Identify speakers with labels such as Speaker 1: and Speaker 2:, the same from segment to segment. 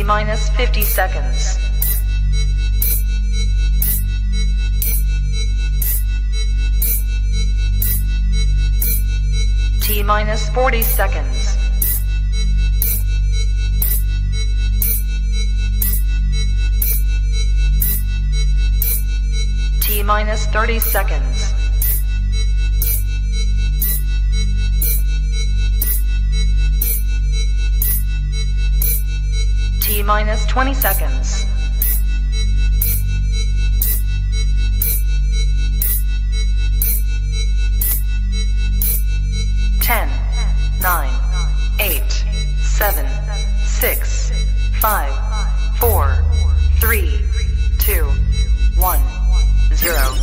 Speaker 1: T minus 50 seconds. T minus 40 seconds. T minus 30 seconds. T minus 20 seconds. Ten, 9, 8, 7, 6, 5, 4, 3, 2, 1, 0.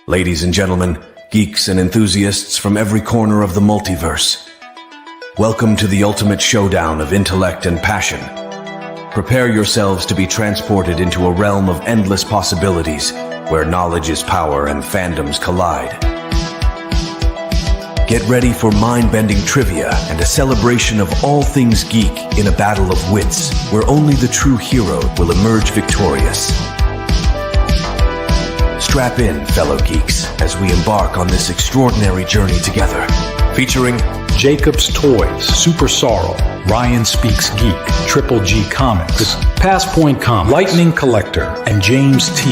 Speaker 2: Ladies and gentlemen, geeks and enthusiasts from every corner of the multiverse, welcome to the ultimate showdown of intellect and passion. Prepare yourselves to be transported into a realm of endless possibilities where knowledge is power and fandoms collide. Get ready for mind-bending trivia and a celebration of all things geek in a battle of wits where only the true hero will emerge victorious. Strap in, fellow geeks, as we embark on this extraordinary journey together. Featuring
Speaker 3: Jacob's Toys, Super Sorrow, Ryan Speaks Geek, Triple G Comics, Passpoint Comics, Lightning Collector, and James T.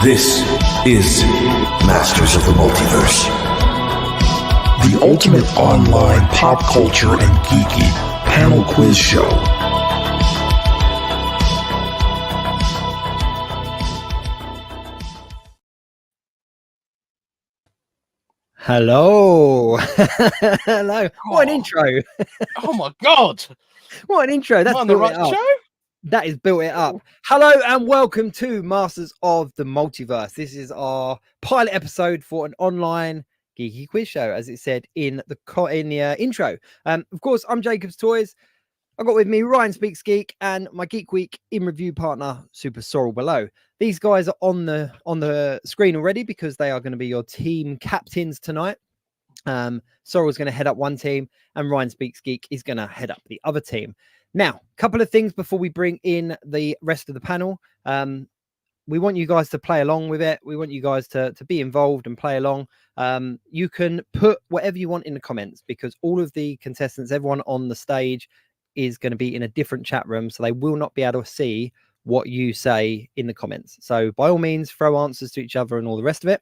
Speaker 2: This is Masters of the Multiverse,
Speaker 3: the ultimate online pop culture and geeky panel quiz show.
Speaker 4: Hello. Hello. What an intro.
Speaker 5: Oh my God.
Speaker 4: What an intro. That's
Speaker 5: on the right show.
Speaker 4: That is built it up. Hello and welcome to Masters of the Multiverse. This is our pilot episode for an online geeky quiz show, as it said in the intro. Of course, I'm Jacob's Toys. I've got with me Ryan Speaks Geek and my Geek Week in review partner, Super Sorrel below. These guys are on the screen already because they are going to be your team captains tonight. Sorrel's going to head up one team and Ryan Speaks Geek is going to head up the other team. Now, a couple of things before we bring in the rest of the panel. We want you guys to play along with it. We want you guys to be involved and play along. You can put whatever you want in the comments because all of the contestants, everyone on the stage is going to be in a different chat room. So they will not be able to see what you say in the comments. So by all means, throw answers to each other and all the rest of it.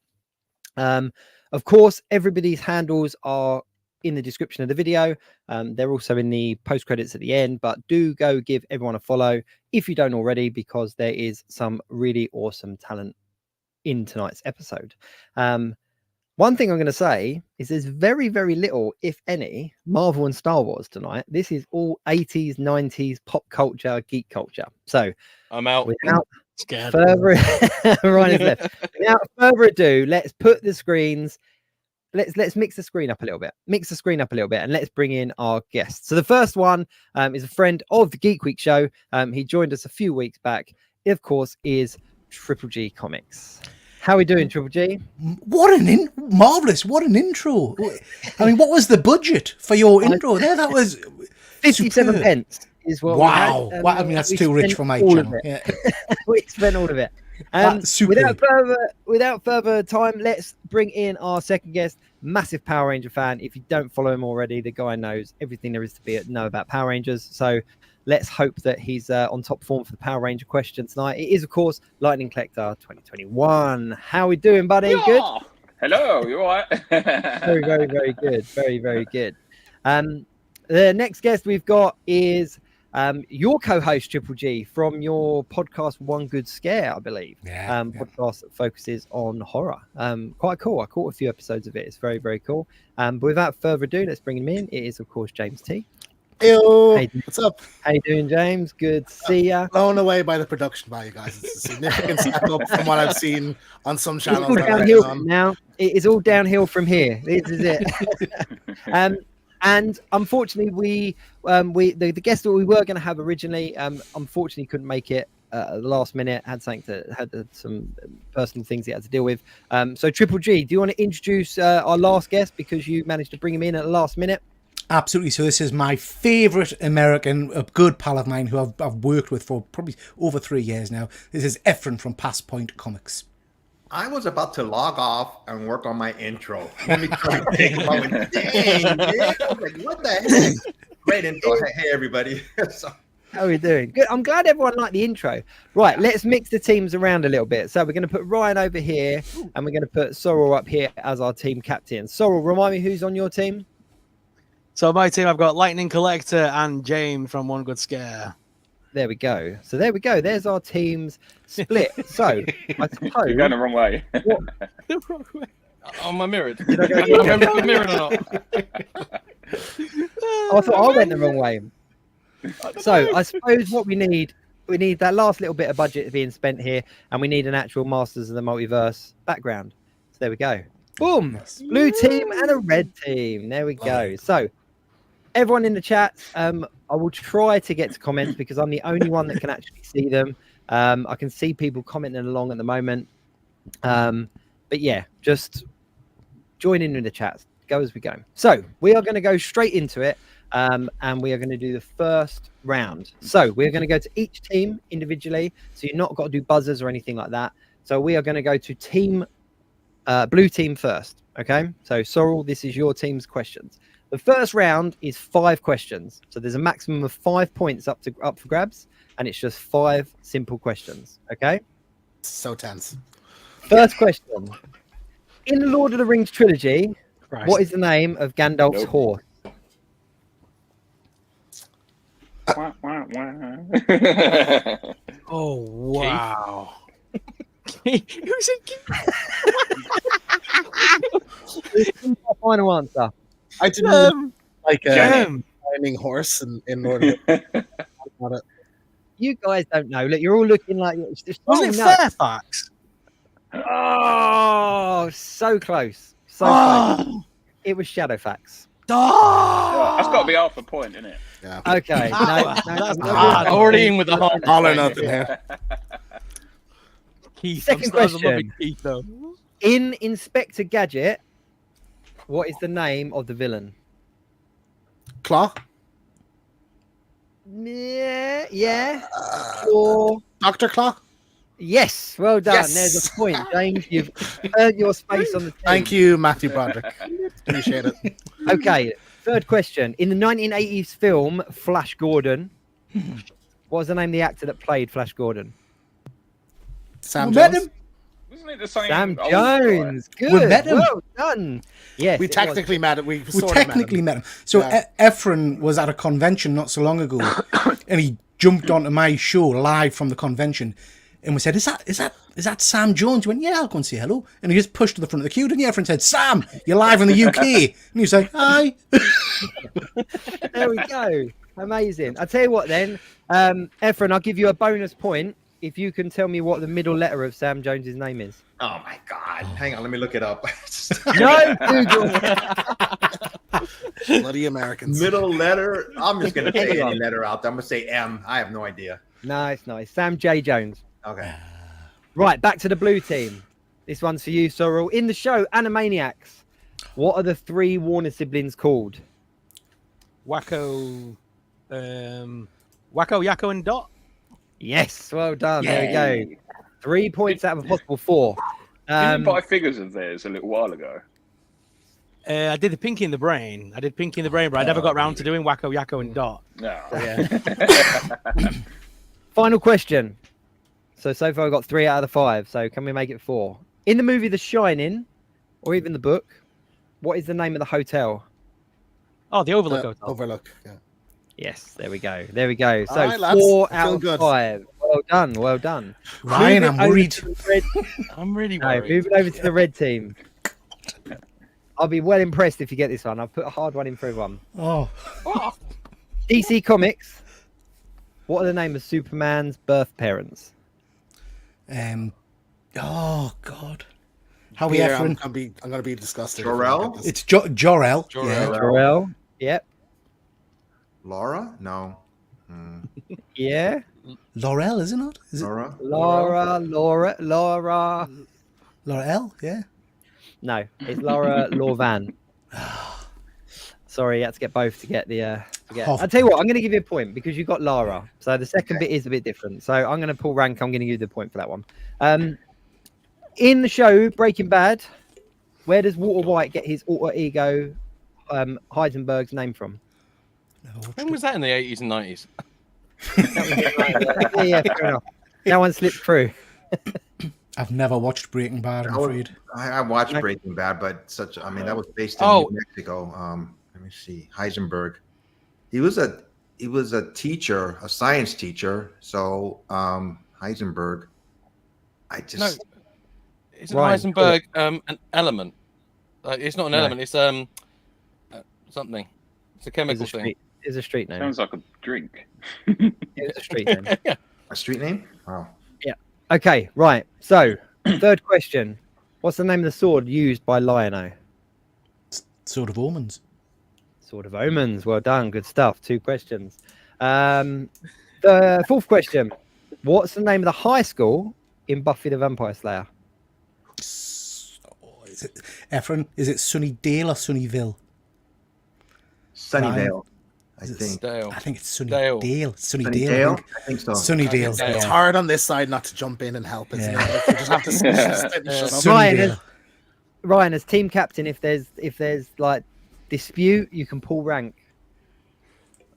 Speaker 4: Of course, everybody's handles are in the description of the video. They're also in the post credits at the end, but do go give everyone a follow if you don't already, because there is some really awesome talent in tonight's episode. One thing I'm going to say is there's very, very little, if any, Marvel and Star Wars tonight. This is all 80s, 90s pop culture, geek culture. So
Speaker 5: I'm out.
Speaker 4: Without
Speaker 5: Scared.
Speaker 4: further without further ado, let's put the screens. Let's mix the screen up a little bit. And let's bring in our guests. So the first one is a friend of the Geek Week show. He joined us a few weeks back. It, of course, is Triple G Comics. How are we doing, Triple G?
Speaker 6: Marvelous! What an intro! I mean, what was the budget for your intro there? That was
Speaker 4: 57
Speaker 6: superb.
Speaker 4: pence is what.
Speaker 6: Wow!
Speaker 4: We had.
Speaker 6: Wow, I mean, that's too rich for my channel. Yeah.
Speaker 4: We spent all of it.
Speaker 6: That's superb.
Speaker 4: Without further time, let's bring in our second guest. Massive Power Ranger fan. If you don't follow him already, the guy knows everything there is to know about Power Rangers. So let's hope that he's on top form for the Power Ranger question tonight. It is, of course, Lightning Collector 2021. How are we doing, buddy?
Speaker 7: Yeah.
Speaker 4: Good?
Speaker 7: Hello, you all right?
Speaker 4: Very, very, very good. Very, very good. The next guest we've got is your co-host, Triple G, from your podcast, One Good Scare, I believe.
Speaker 6: Yeah.
Speaker 4: Podcast that focuses on horror. Quite cool. I caught a few episodes of it. It's very, very cool. But without further ado, let's bring him in. It is, of course, James T.
Speaker 6: Ew, what's up?
Speaker 4: How you doing, James? Good to see ya.
Speaker 6: Blown away by the production value, guys. It's a significant step up from what I've seen on some channels.
Speaker 4: It's all downhill from now. It is all downhill from here. This is it. And unfortunately, the guest that we were going to have originally, unfortunately couldn't make it at the last minute, had some personal things he had to deal with. So Triple G, do you want to introduce our last guest because you managed to bring him in at the last minute?
Speaker 6: Absolutely. So this is my favourite American, a good pal of mine who I've worked with for probably over 3 years now. This is Efren from Past Point Comics.
Speaker 7: I was about to log off and work on my intro. Let me try to think about it. Dang, man. I was like, what the heck? Great intro. Hey, everybody. So,
Speaker 4: How are we doing? Good. I'm glad everyone liked the intro. Right, let's mix the teams around a little bit. So we're going to put Ryan over here, and we're going to put Sorrel up here as our team captain. Sorrel, remind me who's on your team?
Speaker 5: So my team, I've got Lightning Collector and James from One Good Scare.
Speaker 4: There we go. So there we go. There's our teams split. So I suppose
Speaker 8: You're going the wrong way.
Speaker 5: The wrong way.
Speaker 9: Am I mirrored?
Speaker 4: Did I go
Speaker 9: Am I mirrored or not?
Speaker 4: I thought I went the wrong way. So I suppose what we need that last little bit of budget being spent here, and we need an actual Masters of the Multiverse background. So there we go. Boom. Blue team and a red team. There we go. So everyone in the chat, I will try to get to comments because I'm the only one that can actually see them. I can see people commenting along at the moment. But yeah, just join in the chat. Go as we go. So we are going to go straight into it. And we are going to do the first round. So we're going to go to each team individually. So you're not got to do buzzers or anything like that. So we are going to go to team blue team first. Okay. So Sorrel, this is your team's questions. The first round is 5 questions. So there's a maximum of 5 points up for grabs, and it's just 5 simple questions. Okay.
Speaker 10: So tense.
Speaker 4: First question. In the Lord of the Rings trilogy, what is the name of Gandalf's horse?
Speaker 5: Oh, wow. Who's it?
Speaker 4: Final answer.
Speaker 10: I didn't like a
Speaker 5: Jam.
Speaker 10: finding horse in Lord of the
Speaker 4: You guys don't know. Look, you're all looking like it's just
Speaker 5: Wasn't it
Speaker 4: no.
Speaker 5: Fairfax?
Speaker 4: Oh, so close. So
Speaker 5: Oh.
Speaker 4: close. It was Shadowfax.
Speaker 5: Oh.
Speaker 8: That's got to be half a point, isn't it?
Speaker 10: Yeah.
Speaker 4: Okay.
Speaker 5: That's
Speaker 4: no,
Speaker 5: hard.
Speaker 9: Already in with the whole
Speaker 10: All or nothing here.
Speaker 5: Keith.
Speaker 4: Second
Speaker 5: I was
Speaker 4: question.
Speaker 5: loving Keith, though.
Speaker 4: In Inspector Gadget, what is the name of the villain?
Speaker 10: Claw?
Speaker 4: Yeah. Or
Speaker 10: Dr. Claw?
Speaker 4: yes. Well done.
Speaker 10: Yes.
Speaker 4: There's a point, James. You've earned your space on the team.
Speaker 10: Thank you, Matthew Broderick. Appreciate it.
Speaker 4: Okay. Third question. In the 1980s film Flash Gordon, what was the name of the actor that played Flash Gordon?
Speaker 10: Sam
Speaker 6: We met
Speaker 10: Jones?
Speaker 6: him.
Speaker 8: Wasn't it the same?
Speaker 4: Sam
Speaker 8: old guy?
Speaker 4: Jones. Good.
Speaker 6: We met him.
Speaker 4: Well done. Yes.
Speaker 10: We
Speaker 4: it was.
Speaker 10: technically met him. We
Speaker 6: We
Speaker 10: sort
Speaker 6: technically
Speaker 10: of
Speaker 6: met him. So
Speaker 10: Yeah.
Speaker 6: Efren was at a convention not so long ago, and he jumped onto my show live from the convention, and we said, "Is that Sam Jones?" He went, "Yeah, I'll go and say hello." And he just pushed to the front of the queue, and Efren said, "Sam, you're live in the UK," and he was like, "Hi."
Speaker 4: There we go. Amazing. I'll tell you what then, Efren, I'll give you a bonus point if you can tell me what the middle letter of Sam Jones's name is.
Speaker 7: oh my God. Hang on. Let me look it up.
Speaker 4: No, Google.
Speaker 10: Bloody Americans.
Speaker 7: Middle letter. I'm just going to say
Speaker 4: Anyone.
Speaker 7: any letter out there. I'm going to say M. I have no idea.
Speaker 4: Nice. Sam J. Jones.
Speaker 7: Okay.
Speaker 4: Right, back to the blue team. This one's for you, Sorrel. In the show Animaniacs, what are the 3 Warner siblings called?
Speaker 5: Wacko, Yakko, and Dot.
Speaker 4: Yes, well done. There we go. 3 points out of a possible 4.
Speaker 8: Didn't you buy figures of theirs a little while ago?
Speaker 5: I did the Pinky in the Brain. But I never got round to doing Wacko, Yakko, and Dot.
Speaker 8: No.
Speaker 4: Yeah. Final question. So far I've got 3 out of the 5. So can we make it 4? In the movie The Shining, or even the book, what is the name of the hotel?
Speaker 5: Oh, the Overlook Hotel.
Speaker 10: Overlook. Yeah.
Speaker 4: Yes, there we go. So
Speaker 10: All right, lads.
Speaker 4: 4
Speaker 10: Feel
Speaker 4: out of
Speaker 10: good.
Speaker 4: 5. Well done.
Speaker 6: Ryan,
Speaker 4: Moving
Speaker 6: I'm
Speaker 4: over
Speaker 6: worried.
Speaker 4: to the red-
Speaker 5: I'm really
Speaker 4: No,
Speaker 5: worried.
Speaker 4: moving over to the red team. I'll be well impressed if you get this one. I've put a hard one in for everyone.
Speaker 6: Oh,
Speaker 4: DC Comics. What are the name of Superman's birth parents?
Speaker 6: oh God. Howie
Speaker 10: Here,
Speaker 6: Efren.
Speaker 10: I'm gonna be disgusted.
Speaker 7: Jor-El?
Speaker 6: It's Jor-El.
Speaker 9: Jor-El.
Speaker 6: Yeah.
Speaker 4: Jor-El. Yep.
Speaker 7: Laura? No.
Speaker 4: Yeah.
Speaker 6: Laurel, is it not? Is it
Speaker 7: Laura?
Speaker 4: Laura.
Speaker 6: Laurel? Yeah.
Speaker 4: No, it's Laura Lorvan. Sorry, you had to get both to get the.
Speaker 6: Half
Speaker 4: I'll tell you what, I'm going to give you a point because you got Lara. So the second bit is a bit different. So I'm going to pull rank. I'm going to give you the point for that one. In the show Breaking Bad, where does Walter White get his alter ego Heisenberg's name from?
Speaker 9: When was that in the 80s and 90s?
Speaker 4: Yeah, fair enough. That one slipped through.
Speaker 6: I've never watched Breaking Bad, I'm afraid.
Speaker 7: I watched Breaking Bad, but that was based in New Mexico. Let me see. Heisenberg. He was a teacher, a science teacher. So Heisenberg.
Speaker 9: Isn't Heisenberg an element? It's not an element. It's something. It's a chemical thing.
Speaker 4: It's a street name.
Speaker 8: Sounds like a drink.
Speaker 4: It's a street name.
Speaker 7: A street name? Wow.
Speaker 4: Yeah. Okay. Right. So, third question: what's the name of the sword used by Lion-O?
Speaker 6: Sword of Omens.
Speaker 4: Sword of Omens. Well done. Good stuff. 2 questions. The fourth question: what's the name of the high school in Buffy the Vampire Slayer?
Speaker 6: Is it Efren? Is it Sunnydale or Sunnyville?
Speaker 7: Sunnyvale. I think
Speaker 6: it's Sunnydale.
Speaker 7: Sunnydale. I think so.
Speaker 6: Sunnydale.
Speaker 10: It's hard on this side not to jump in and help, isn't it? You just have to shut up.
Speaker 4: Ryan, as team captain, if there's like dispute, you can pull rank.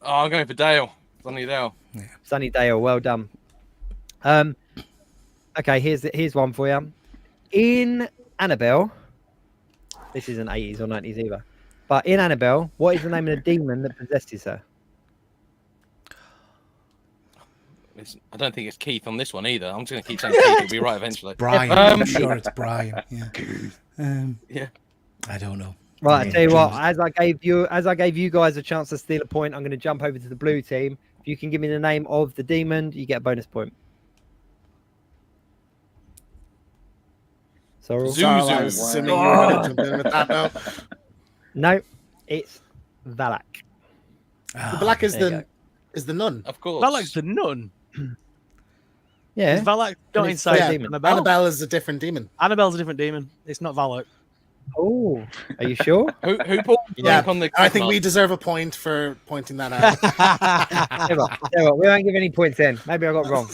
Speaker 9: Oh, I'm going for Dale. Sunnydale.
Speaker 6: Yeah.
Speaker 4: Sunnydale. Well done. Okay, here's one for you. In Annabelle, this isn't 80s or 90s either. But in Annabelle, what is the name of the demon that possesses her?
Speaker 9: I don't think it's Keith on this one either. I'm just going to keep saying Keith. It'll be right eventually.
Speaker 6: Brian. I'm sure it's Brian. Yeah.
Speaker 9: Yeah.
Speaker 6: I don't know.
Speaker 4: Right. I tell you what. As I gave you guys a chance to steal a point, I'm going to jump over to the blue team. If you can give me the name of the demon, you get a bonus point. Sorry.
Speaker 10: I was assuming you were going to jump in with that now.
Speaker 4: No, it's Valak.
Speaker 10: Valak is the nun.
Speaker 9: Of course.
Speaker 5: Valak's the nun.
Speaker 4: Yeah.
Speaker 5: Is Valak not inside demon?
Speaker 10: Annabelle is a different demon.
Speaker 5: Annabelle's a different demon. It's not Valak.
Speaker 4: Oh, are you sure?
Speaker 9: Who pulled the on the
Speaker 10: I think we deserve a point for pointing that out.
Speaker 4: We won't give any points then. Maybe I got wrong.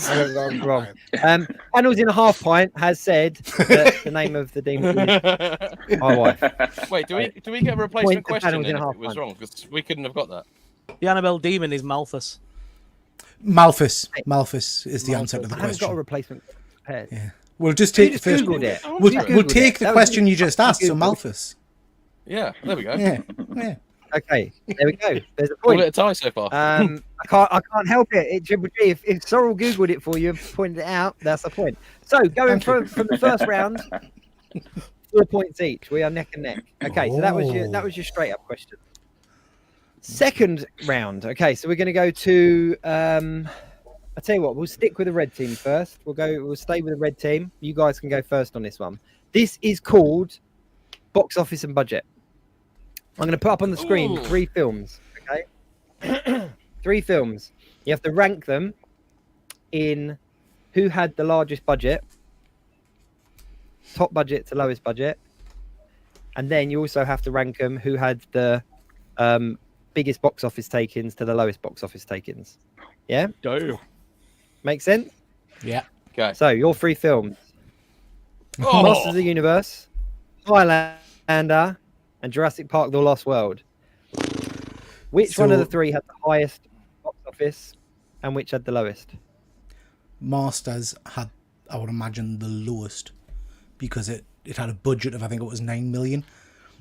Speaker 4: Annals in a Half Pint has said that the name of the demon is my wife.
Speaker 9: Wait, do we get a replacement question
Speaker 4: in
Speaker 9: if
Speaker 4: a
Speaker 9: it was wrong? Because we couldn't have got that.
Speaker 5: The Annabelle demon is Malthus.
Speaker 6: Malthus is the answer to the
Speaker 4: I haven't got a
Speaker 6: question.
Speaker 4: replacement prepared.
Speaker 6: Yeah. We'll just take the first. We'll take the question you just asked. So Malthus.
Speaker 9: Yeah, there we go.
Speaker 6: Yeah.
Speaker 4: Okay, there we go. There's a
Speaker 9: Call
Speaker 4: point.
Speaker 9: it a tie so far.
Speaker 4: I can't help it. It Triple G. If Sorrel googled it for you and pointed it out, that's the point. So going from the first round, 4 points each. We are neck and neck. Okay, so that was your straight up question. Second round. Okay, so we're going to go to. I tell you what, we'll stick with the red team first. We'll stay with the red team. You guys can go first on this one. This is called box office and budget. I'm going to put up on the screen 3 films. Okay, 3 films. You have to rank them in who had the largest budget, top budget to lowest budget, and then you also have to rank them who had the biggest box office take-ins to the lowest box office take-ins. Yeah.
Speaker 5: Damn.
Speaker 4: Make sense?
Speaker 6: Yeah.
Speaker 9: Okay.
Speaker 4: So your 3 films: Masters of the Universe, Highlander, and Jurassic Park: The Lost World. Which one of the 3 had the highest box office, and which had the lowest?
Speaker 6: Masters had, I would imagine, the lowest because it had a budget of, I think it was 9 million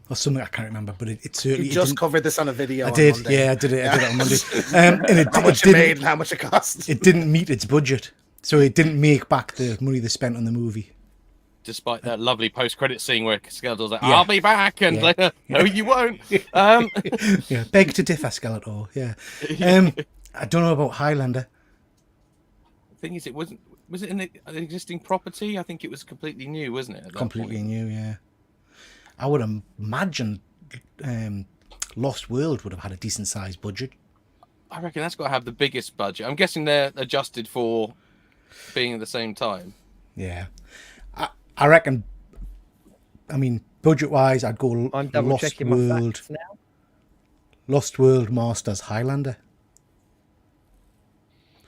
Speaker 6: or something. I can't remember, but it certainly.
Speaker 10: You just covered this on a video.
Speaker 6: I did. Yeah, I did it on Monday. And
Speaker 10: how much it made and how much it cost.
Speaker 6: It didn't meet its budget, so it didn't make back the money they spent on the movie.
Speaker 9: Despite that lovely post-credit scene where Skeletor's like, "I'll be back," and later, "No, you won't."
Speaker 6: Yeah, beg to differ, Skeletor. Yeah. I don't know about Highlander.
Speaker 9: The thing is, was it an existing property? I think it was completely new, wasn't it?
Speaker 6: Completely new, yeah. I would imagine Lost World would have had a decent sized budget.
Speaker 9: I reckon that's got to have the biggest budget. I'm guessing they're adjusted for being at the same time.
Speaker 6: Yeah. I reckon, I mean, budget-wise, I'd go
Speaker 4: I'm double
Speaker 6: Lost
Speaker 4: checking my
Speaker 6: World.
Speaker 4: facts now.
Speaker 6: Lost World, Masters, Highlander.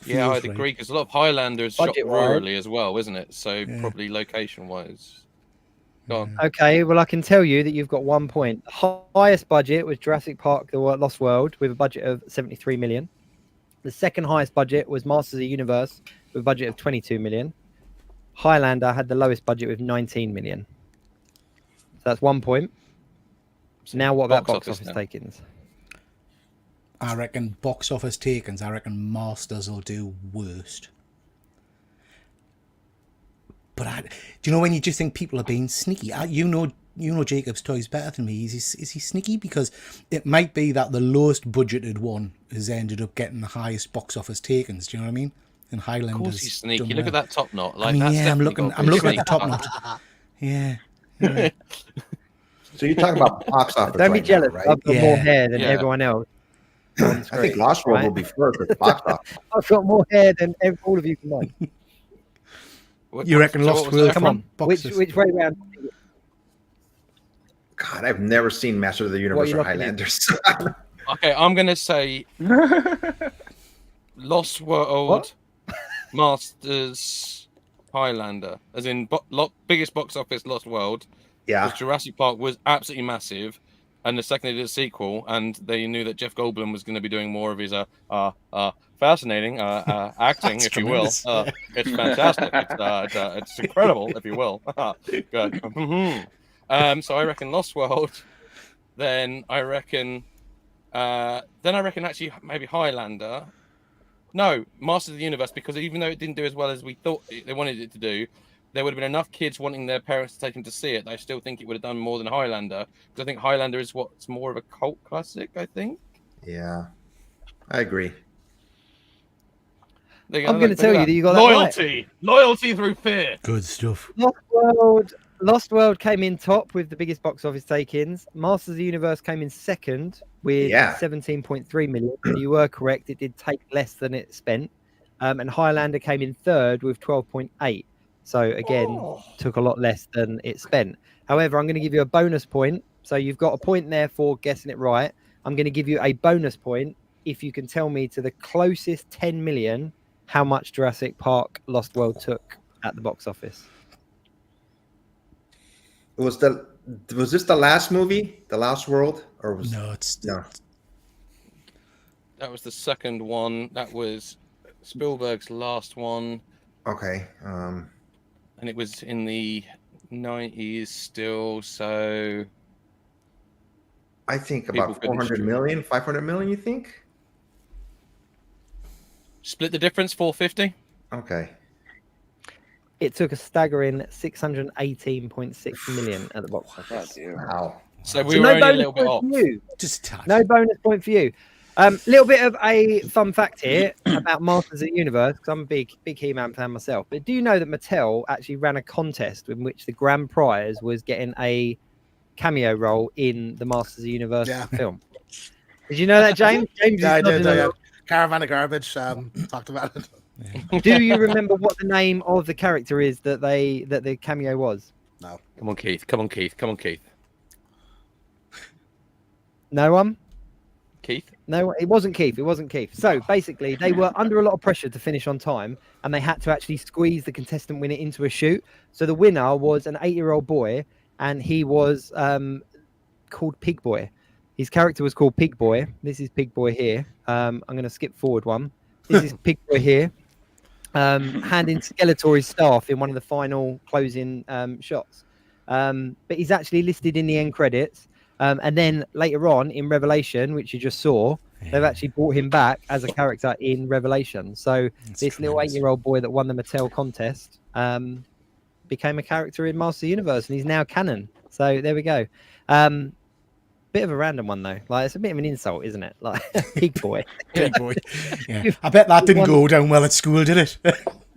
Speaker 9: Yeah,
Speaker 6: Feels
Speaker 9: I'd
Speaker 6: right.
Speaker 9: agree, because a lot of Highlander is shot
Speaker 4: Budget-wise.
Speaker 9: rurally as well, isn't it? So probably location-wise. Go on.
Speaker 4: Okay, well, I can tell you that you've got 1 point. The highest budget was Jurassic Park: The Lost World with a budget of 73 million. The second highest budget was Masters of the Universe with a budget of 22 million. Highlander had the lowest budget with 19 million. So that's 1 point. Now, what about box office takings?
Speaker 6: I reckon box office takings. I reckon Masters will do worst. But do you know when you just think people are being sneaky? You know Jacob's Toys better than me. Is he sneaky? Because it might be that the lowest budgeted one has ended up getting the highest box office takings. Do you know what I mean? And Highlanders.
Speaker 9: Of course he's sneaky.
Speaker 6: done
Speaker 9: Look at
Speaker 6: well.
Speaker 9: that top knot. Like,
Speaker 6: I mean,
Speaker 9: that's
Speaker 6: yeah, I'm
Speaker 9: definitely
Speaker 6: looking
Speaker 9: got
Speaker 6: at the top knot. Yeah.
Speaker 7: So you're talking about box office.
Speaker 4: Don't be
Speaker 7: right
Speaker 4: jealous.
Speaker 7: now, right?
Speaker 4: I've got more hair than everyone else.
Speaker 7: I think Lost World will be first with box office.
Speaker 4: I've got more hair than all of you combined.
Speaker 6: You reckon Lost World?
Speaker 4: Come on. Which way round?
Speaker 7: God, I've never seen Master of the Universe or Highlanders.
Speaker 9: Okay, I'm going to say Lost World, Masters, Highlander. As in, biggest box office Lost World.
Speaker 7: Yeah.
Speaker 9: Because Jurassic Park was absolutely massive. And the second they did a sequel, and they knew that Jeff Goldblum was going to be doing more of his fascinating acting, if you will. It's fantastic. It's incredible, if you will. Good. So I reckon Lost World. Then I reckon actually maybe Highlander. No, Masters of the Universe, because even though it didn't do as well as we thought they wanted it to do, there would have been enough kids wanting their parents to take them to see it. I still think it would have done more than Highlander, because I think Highlander is what's more of a cult classic, I think.
Speaker 7: Yeah, I agree.
Speaker 4: I'm going to tell you that you got that
Speaker 5: Loyalty through fear.
Speaker 6: Good stuff.
Speaker 4: Lost World came in top with the biggest box office take-ins. Masters of the Universe came in second with 17.3 million. You were correct; it did take less than it spent. And Highlander came in third with 12.8. So again, took a lot less than it spent. However, I'm going to give you a bonus point. So you've got a point there for guessing it right. I'm going to give you a bonus point if you can tell me to the closest 10 million how much Jurassic Park Lost World took at the box office.
Speaker 7: Was this the last movie, The Lost World, or was
Speaker 6: no?
Speaker 9: That was the second one. That was Spielberg's last one.
Speaker 7: Okay.
Speaker 9: And it was in the 90s still, so
Speaker 7: I think about 400 million, 500 million, you think?
Speaker 9: Split the difference, 450.
Speaker 7: Okay.
Speaker 4: It took a staggering 618.6 million at the box office.
Speaker 7: Wow.
Speaker 9: So we were only a little bit off.
Speaker 4: No bonus point for you. Little bit of a fun fact here about Masters of the Universe, because I'm a big He-Man fan myself. But do you know that Mattel actually ran a contest in which the grand prize was getting a cameo role in the Masters of the Universe film? Did you know that, James?
Speaker 10: Yeah, I did. Caravan of Garbage talked about it.
Speaker 4: Do you remember what the name of the character is that the cameo was?
Speaker 10: No.
Speaker 9: Come on, Keith.
Speaker 4: No one?
Speaker 9: Keith?
Speaker 4: No, it wasn't Keith. So basically, they were under a lot of pressure to finish on time, and they had to actually squeeze the contestant winner into a shoot. So the winner was an 8-year-old boy, and he was called Pig Boy. His character was called Pig Boy. This is Pig Boy here. I'm going to skip forward one. This is Pig Boy here, handing Skeletor's staff in one of the final closing shots. But he's actually listed in the end credits. And then later on in Revelation, which you just saw, they've actually brought him back as a character in Revelation. So this little 8-year-old boy that won the Mattel contest became a character in Master Universe, and he's now canon. So there we go. Bit of a random one though. Like, it's a bit of an insult, isn't it? Like Pig Boy.
Speaker 6: Pig Boy. Yeah. I bet that didn't go down well at school, did it?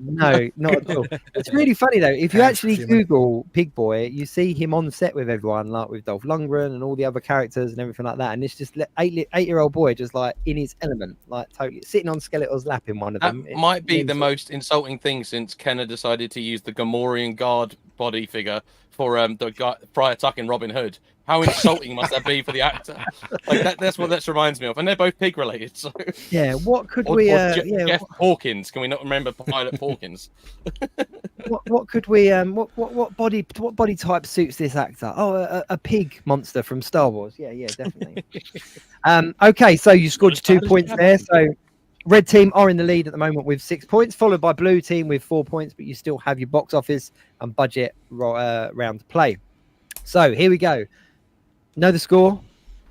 Speaker 4: No, not at all. It's really funny though. If you
Speaker 10: Yeah,
Speaker 4: actually
Speaker 10: human.
Speaker 4: Google Pig Boy, you see him on set with everyone, like with Dolph Lundgren and all the other characters and everything like that. And it's just 8-year-old boy, just like in his element, like totally sitting on Skeletor's lap in one of
Speaker 9: That
Speaker 4: them. It's
Speaker 9: might be the
Speaker 4: mental.
Speaker 9: most insulting thing since Kenner decided to use the Gamorrean guard body figure for the guy Friar Tuck in Robin Hood. How insulting must that be for the actor? Like that's what that reminds me of, and they're both pig related. So
Speaker 4: Yeah, what could
Speaker 9: or,
Speaker 4: we?
Speaker 9: or
Speaker 4: Yeah,
Speaker 9: Jeff Hawkins. Can we not remember Pilot Hawkins?
Speaker 4: what could we? What body type suits this actor? Oh, a pig monster from Star Wars. Yeah, definitely. Okay, so you scored your 2 points there. So red team are in the lead at the moment with 6 points, followed by blue team with 4 points, but you still have your box office and budget round to play. So here we go. Know the score. I'm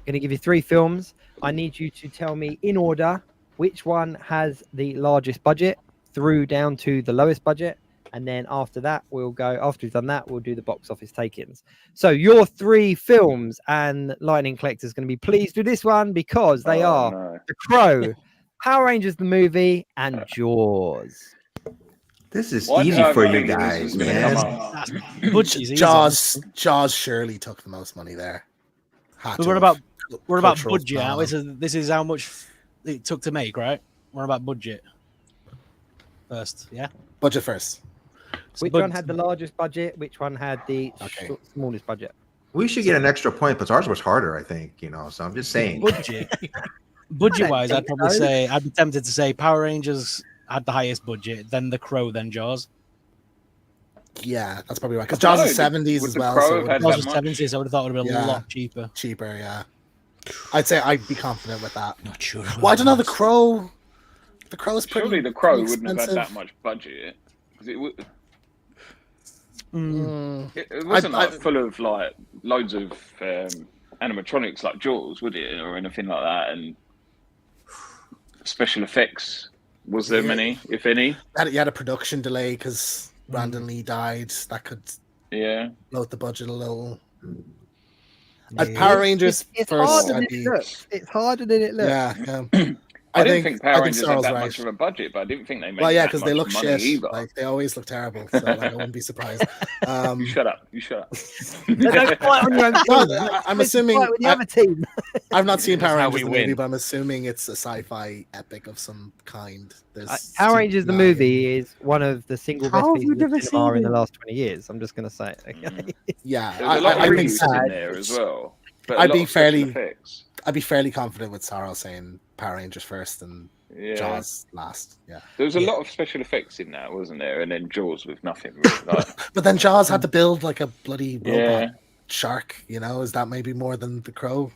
Speaker 4: going to give you 3 films. I need you to tell me in order which one has the largest budget through down to the lowest budget. And then after that, after we've done that, we'll do the box office take-ins. So your 3 films, and Lightning Collector is going to be pleased with this one because they are The Crow, Power Rangers the movie, and Jaws.
Speaker 7: This is
Speaker 8: Why did
Speaker 7: easy
Speaker 8: I
Speaker 7: for
Speaker 8: think
Speaker 7: you
Speaker 8: this
Speaker 7: guys,
Speaker 8: was gonna come
Speaker 7: man.
Speaker 8: up?
Speaker 10: Jaws surely took the most money there.
Speaker 5: But what about
Speaker 10: cultural
Speaker 5: budget? This is how much it took to make, right? What about budget first? Yeah,
Speaker 10: budget first.
Speaker 4: Which one had the largest budget? Which one had the smallest budget?
Speaker 7: We should get an extra point because ours was harder, I think. So I'm just saying.
Speaker 5: Budget-wise, I'd probably say I'd be tempted to say Power Rangers had the highest budget, then The Crow, then Jaws.
Speaker 10: Yeah, that's probably right. Because Jaws is 70s as well.
Speaker 5: Jaws was 70s. I would have thought it would have been a lot cheaper.
Speaker 10: Cheaper, yeah. I'd say I'd be confident with that.
Speaker 6: Not sure.
Speaker 10: Well, I don't know. The Crow. The Crow is pretty.
Speaker 8: Surely The Crow
Speaker 10: expensive.
Speaker 8: wouldn't have had that much budget because it would. It wasn't full of like loads of animatronics like Jaws, would it, or anything like that? And special effects, was there many, if any?
Speaker 10: You had a production delay because Brandon Lee died. That could bloat the budget a little. Power Rangers
Speaker 4: it's
Speaker 10: first.
Speaker 4: Harder than it looks. It's harder than it looks.
Speaker 10: Yeah.
Speaker 8: I didn't think Power Rangers had that
Speaker 10: right.
Speaker 8: much of a budget, but I didn't think they made.
Speaker 10: Well, yeah,
Speaker 8: because
Speaker 10: they look shit.
Speaker 8: Either.
Speaker 10: Like they always look terrible. So like, I wouldn't be surprised.
Speaker 8: You shut up. You shut up.
Speaker 4: Don't fight on your own team.
Speaker 10: I'm assuming.
Speaker 4: Fight with the other team.
Speaker 10: I've not seen Power
Speaker 9: how
Speaker 10: Rangers
Speaker 9: we
Speaker 10: the movie,
Speaker 9: win.
Speaker 10: but I'm assuming it's a sci-fi epic of some kind.
Speaker 4: Power Rangers the movie is one of the single best
Speaker 5: How have
Speaker 4: pieces
Speaker 5: you
Speaker 4: of
Speaker 5: never
Speaker 4: cinema in
Speaker 5: seen
Speaker 4: the
Speaker 5: it?
Speaker 4: last 20 years. I'm just going to say it. Okay?
Speaker 10: Yeah,
Speaker 8: There's a lot of
Speaker 10: I think
Speaker 8: reuse in there as well. But a
Speaker 10: I'd
Speaker 8: lot
Speaker 10: be
Speaker 8: of special
Speaker 10: fairly.
Speaker 8: effects.
Speaker 10: I'd be fairly confident with Sarah saying Power Rangers first and Jaws last. Yeah,
Speaker 8: there was a lot of special effects in that, wasn't there? And then Jaws with nothing. Really, like,
Speaker 10: but then Jaws had to build like a bloody robot shark. Is that maybe more than The Crow?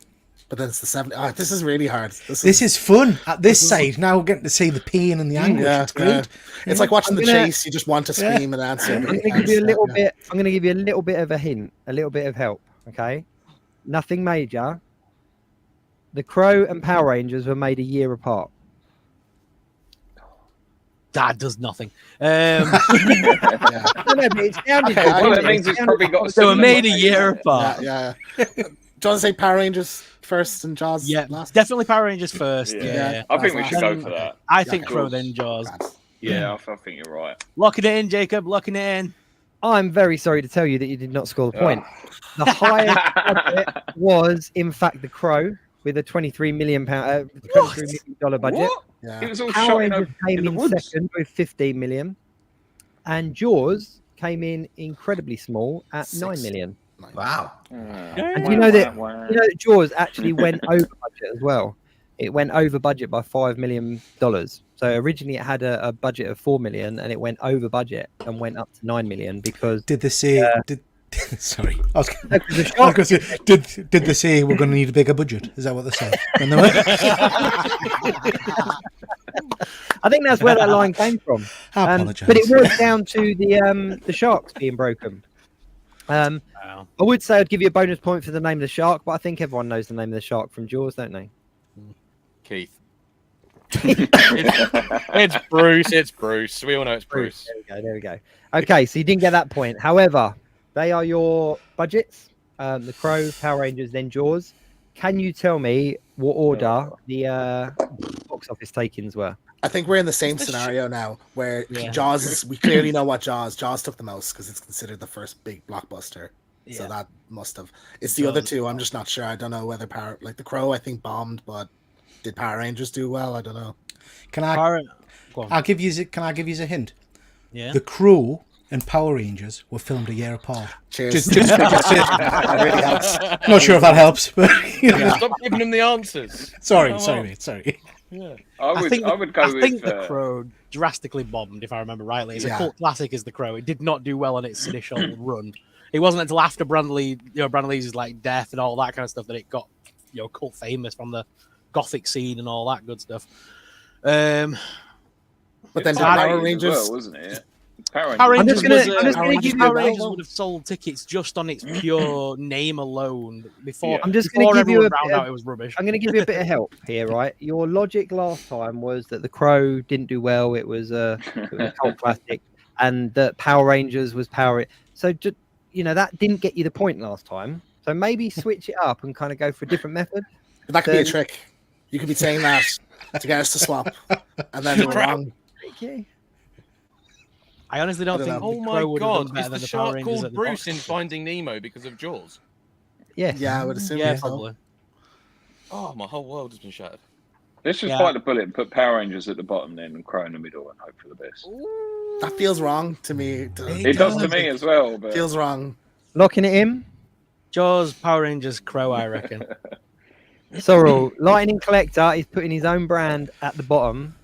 Speaker 10: But then it's the 70s. This is really hard.
Speaker 6: This is fun at this stage. Now we're getting to see the pain and the anguish. It's great.
Speaker 10: It's like watching The Chase. You just want to scream and answer.
Speaker 4: I'm going to give you a little bit. I'm going to give you a little bit of a hint, a little bit of help. Okay, nothing major. The Crow and Power Rangers were made a year apart.
Speaker 5: That does nothing.
Speaker 4: I don't know, but it sounded good,
Speaker 8: well,
Speaker 4: didn't
Speaker 8: it means it's probably got.
Speaker 5: They were made a
Speaker 8: budget,
Speaker 5: year
Speaker 8: isn't it?
Speaker 5: apart.
Speaker 10: Yeah. Do you want to say Power Rangers first and Jaws last?
Speaker 5: Definitely Power Rangers first.
Speaker 8: Yeah. I think we should go for that.
Speaker 5: I think Crow, then Jaws.
Speaker 8: Yeah, I think you're right.
Speaker 5: Locking it in, Jacob. Locking it in.
Speaker 4: I'm very sorry to tell you that you did not score the point. The highest budget was, in fact, The Crow with a $23 million budget.
Speaker 8: Yeah. It was all
Speaker 4: Power
Speaker 8: shot
Speaker 4: Rangers came
Speaker 8: in the
Speaker 4: in
Speaker 8: woods.
Speaker 4: second with 15 million, and Jaws came in incredibly small at 9 million.
Speaker 7: Wow.
Speaker 4: And you know that Jaws actually went over budget as well. It went over budget by $5 million. So originally it had a budget of 4 million, and it went over budget and went up to 9 million because
Speaker 6: did they say? Sorry, I was going to say, did they say we're going to need a bigger budget? Is that what they said?
Speaker 4: I think that's where that line came from.
Speaker 6: I apologise.
Speaker 4: But it was down to the sharks being broken. I would say I'd give you a bonus point for the name of the shark, but I think everyone knows the name of the shark from Jaws, don't they?
Speaker 9: Keith. It's Bruce. It's Bruce. We all know it's Bruce.
Speaker 4: There we go. Okay, so you didn't get that point. However, they are your budgets. The Crow, Power Rangers, then Jaws. Can you tell me what order the box office take-ins were?
Speaker 10: I think we're in the same scenario now, where Jaws is. We clearly know what Jaws took the most because it's considered the first big blockbuster. Yeah. So that must have. It's the other two. I'm just not sure. I don't know whether The Crow, I think, bombed, but did Power Rangers do well? I don't know.
Speaker 6: Can I give you a hint?
Speaker 5: Yeah.
Speaker 6: The Crow and Power Rangers were filmed a year apart.
Speaker 10: Cheers.
Speaker 6: That really helps. Not sure if that helps, but
Speaker 9: Stop giving them the answers.
Speaker 6: Sorry, mate.
Speaker 9: Yeah.
Speaker 8: I would go with
Speaker 5: The Crow drastically bombed, if I remember rightly. It's a cult classic as The Crow. It did not do well on its initial run. It wasn't until after Brandley's like death and all that kind of stuff that it got cult famous from the Gothic scene and all that good stuff.
Speaker 10: But then Power Rangers,
Speaker 8: well, wasn't it?
Speaker 5: Power Rangers
Speaker 4: would
Speaker 5: have sold tickets just on its pure name alone. Before
Speaker 4: I'm just going to give you a
Speaker 5: bit out it was rubbish.
Speaker 4: I'm going to give you a bit of help here, right? Your logic last time was that The Crow didn't do well. It was a cult classic, and that Power Rangers was Power. So just that didn't get you the point last time. So maybe switch it up and kind of go for a different method.
Speaker 10: That could be a trick. You could be saying that to get us to swap, and then we're wrong.
Speaker 4: Okay.
Speaker 5: I honestly don't think.
Speaker 9: Oh my god! Is the shark called Bruce in Finding Nemo because of Jaws?
Speaker 4: Yes.
Speaker 10: Yeah, I would assume.
Speaker 5: Yeah, probably.
Speaker 9: Oh, my whole world has been shattered.
Speaker 8: Let's just bite the bullet and put Power Rangers at the bottom then and Crow in the middle and hope for the best.
Speaker 10: That feels wrong to me.
Speaker 8: It does to me as well. But
Speaker 10: feels wrong.
Speaker 4: Locking it in.
Speaker 5: Jaws, Power Rangers, Crow, I reckon.
Speaker 4: Sorrel, Lightning Collector is putting his own brand at the bottom.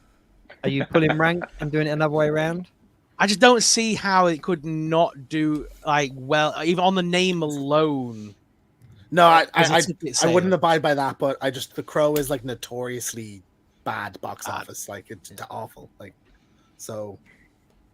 Speaker 4: Are you pulling rank and doing it another way around?
Speaker 5: I just don't see how it could not do well, even on the name alone.
Speaker 10: No, I wouldn't abide by that, but The Crow is like notoriously bad box office, like it's awful, like so.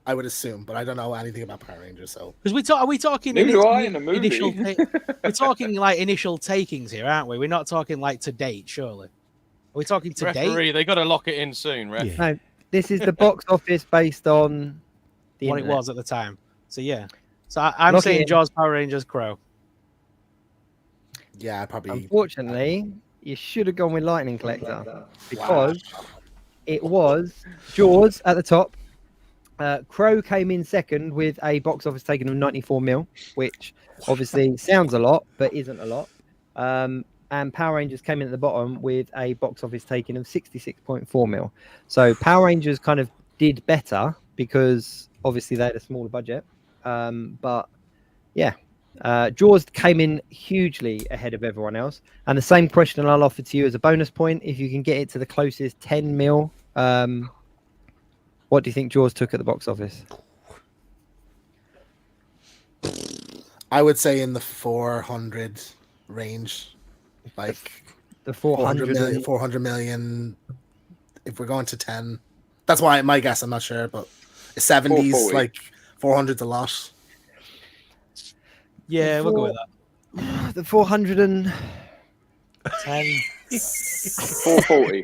Speaker 10: I would assume, but I don't know anything about Power Rangers. So
Speaker 5: because are we talking
Speaker 8: in the movie?
Speaker 5: Initial we're talking like initial takings here, aren't we? We're not talking like to date, surely. Are we talking to
Speaker 9: Referee,
Speaker 5: date?
Speaker 9: They got to lock it in soon, ref.
Speaker 4: Yeah. No, this is the box office based on
Speaker 5: what it was at the time. So yeah. So I'm saying Jaws, Power Rangers, Crow.
Speaker 10: Yeah, probably.
Speaker 4: Unfortunately, you should have gone with Lightning Collector because it was Jaws at the top. Crow came in second with a box office taken of 94 mil, which obviously sounds a lot, but isn't a lot. And Power Rangers came in at the bottom with a box office taken of 66.4 mil. So Power Rangers kind of did better because obviously they had a smaller budget. But yeah, Jaws came in hugely ahead of everyone else. And the same question I'll offer to you as a bonus point, if you can get it to the closest 10 mil, what do you think Jaws took at the box office?
Speaker 10: I would say in the 400 range, like
Speaker 4: the 400
Speaker 10: million. If we're going to 10, that's why my guess. I'm not sure, but 70s, like 400's a lot.
Speaker 5: Yeah, we'll go with that.
Speaker 4: The 410.
Speaker 8: 440.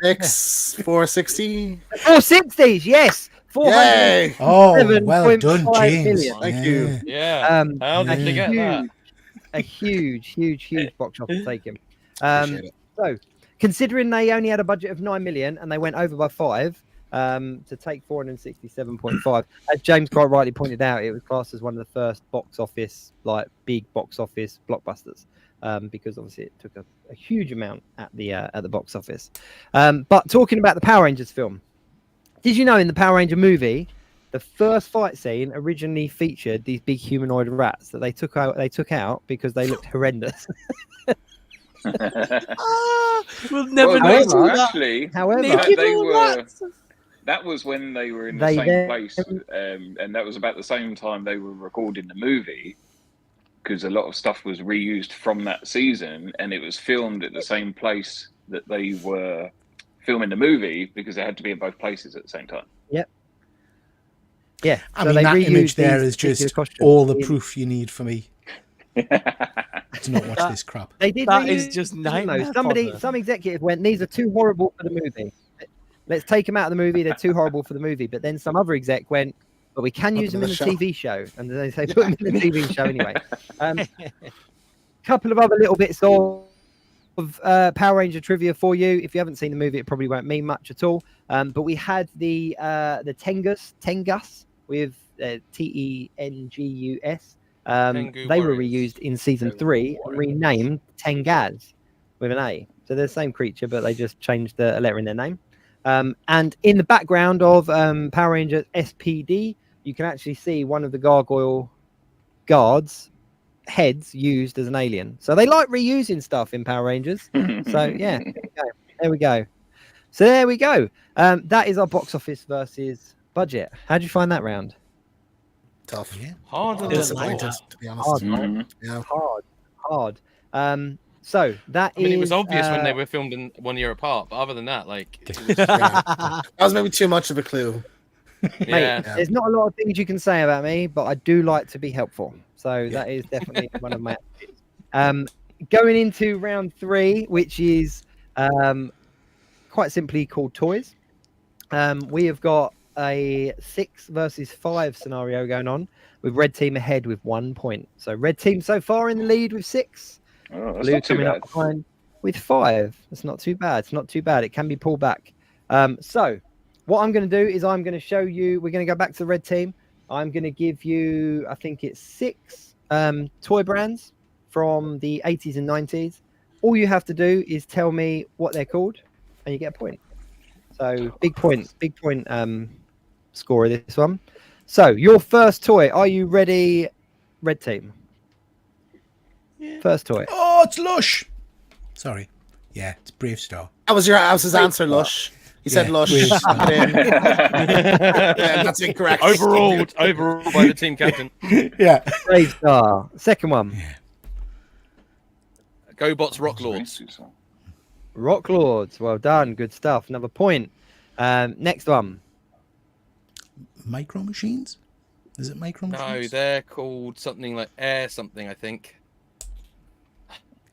Speaker 10: 460.
Speaker 4: 460s, yes. 400.
Speaker 6: Oh, well done, James.
Speaker 10: Thank you.
Speaker 9: Yeah. How did they get that?
Speaker 4: A huge box office taken. So, considering they only had a budget of 9 million and they went over by 5 to take 467.5, as James quite rightly pointed out, it was classed as one of the first box office, like big box office blockbusters. Because obviously it took a huge amount at the box office. But talking about the Power Rangers film, did you know in the Power Ranger movie, the first fight scene originally featured these big humanoid rats that they took out because they looked horrendous.
Speaker 5: We'll never know.
Speaker 8: Actually,
Speaker 4: however,
Speaker 8: that was when they were in the same place, and that was about the same time they were recording the movie. Because a lot of stuff was reused from that season, and it was filmed at the same place that they were filming the movie because they had to be in both places at the same time.
Speaker 4: Yep. Yeah.
Speaker 6: I mean, that image there is just all the proof you need for me to not watch this crap.
Speaker 4: They did.
Speaker 5: That is just nightmare.
Speaker 4: Some executive went, "These are too horrible for the movie. Let's take them out of the movie. They're too horrible for the movie." But then some other exec went, "But we can use them in the TV show," and they say put them in the TV show anyway. Couple of other little bits of of Power Ranger trivia for you. If you haven't seen the movie, it probably won't mean much at all. But we had the Tengus with Tengus. They were reused in season 3 and renamed Tengaz with an A. So they're the same creature, but they just changed a letter in their name. And in the background of Power Rangers SPD, you can actually see one of the gargoyle guards' heads used as an alien. So they like reusing stuff in Power Rangers. So yeah, there we go. So there we go. That is our box office versus budget. How'd you find that round?
Speaker 10: Tough.
Speaker 6: Yeah.
Speaker 5: Harder than
Speaker 10: Disappointed, to be honest.
Speaker 4: Hard,
Speaker 10: Yeah.
Speaker 4: hard. So that
Speaker 9: I mean, it was obvious when they were filmed in 1 year apart, but other than that, like, it was,
Speaker 10: That was maybe too much of a clue.
Speaker 4: Mate, there's not a lot of things you can say about me, but I do like to be helpful. So that is definitely one of my attitudes. Going into round 3, which is quite simply called toys. We have got a 6 versus 5 scenario going on with red team ahead with 1 point. So red team so far in the lead with 6.
Speaker 8: Oh, that's
Speaker 4: Blue
Speaker 8: not too
Speaker 4: coming
Speaker 8: bad.
Speaker 4: up behind with 5. It's not too bad. It's not too bad. It can be pulled back. So what I'm going to do is I'm going to show you. We're going to go back to the red team. I'm going to give you, I think it's 6 toy brands from the 80s and 90s. All you have to do is tell me what they're called, and you get a point. So big point score of this one. So your first toy. Are you ready, red team? Yeah. First toy.
Speaker 6: Oh, it's Lush. Sorry. Yeah, it's Brave Star.
Speaker 10: That was his answer, Lush. He said Lush.
Speaker 6: Brave Star.
Speaker 10: Yeah, that's incorrect.
Speaker 9: overruled by the team captain.
Speaker 6: Yeah.
Speaker 4: Brave Star. Second one.
Speaker 6: Yeah.
Speaker 9: GoBots Rock Lords.
Speaker 4: Rock Lords. Well done. Good stuff. Another point. Next one.
Speaker 6: Micro Machines? Is it Micro Machines?
Speaker 9: No, they're called something like Air something, I think.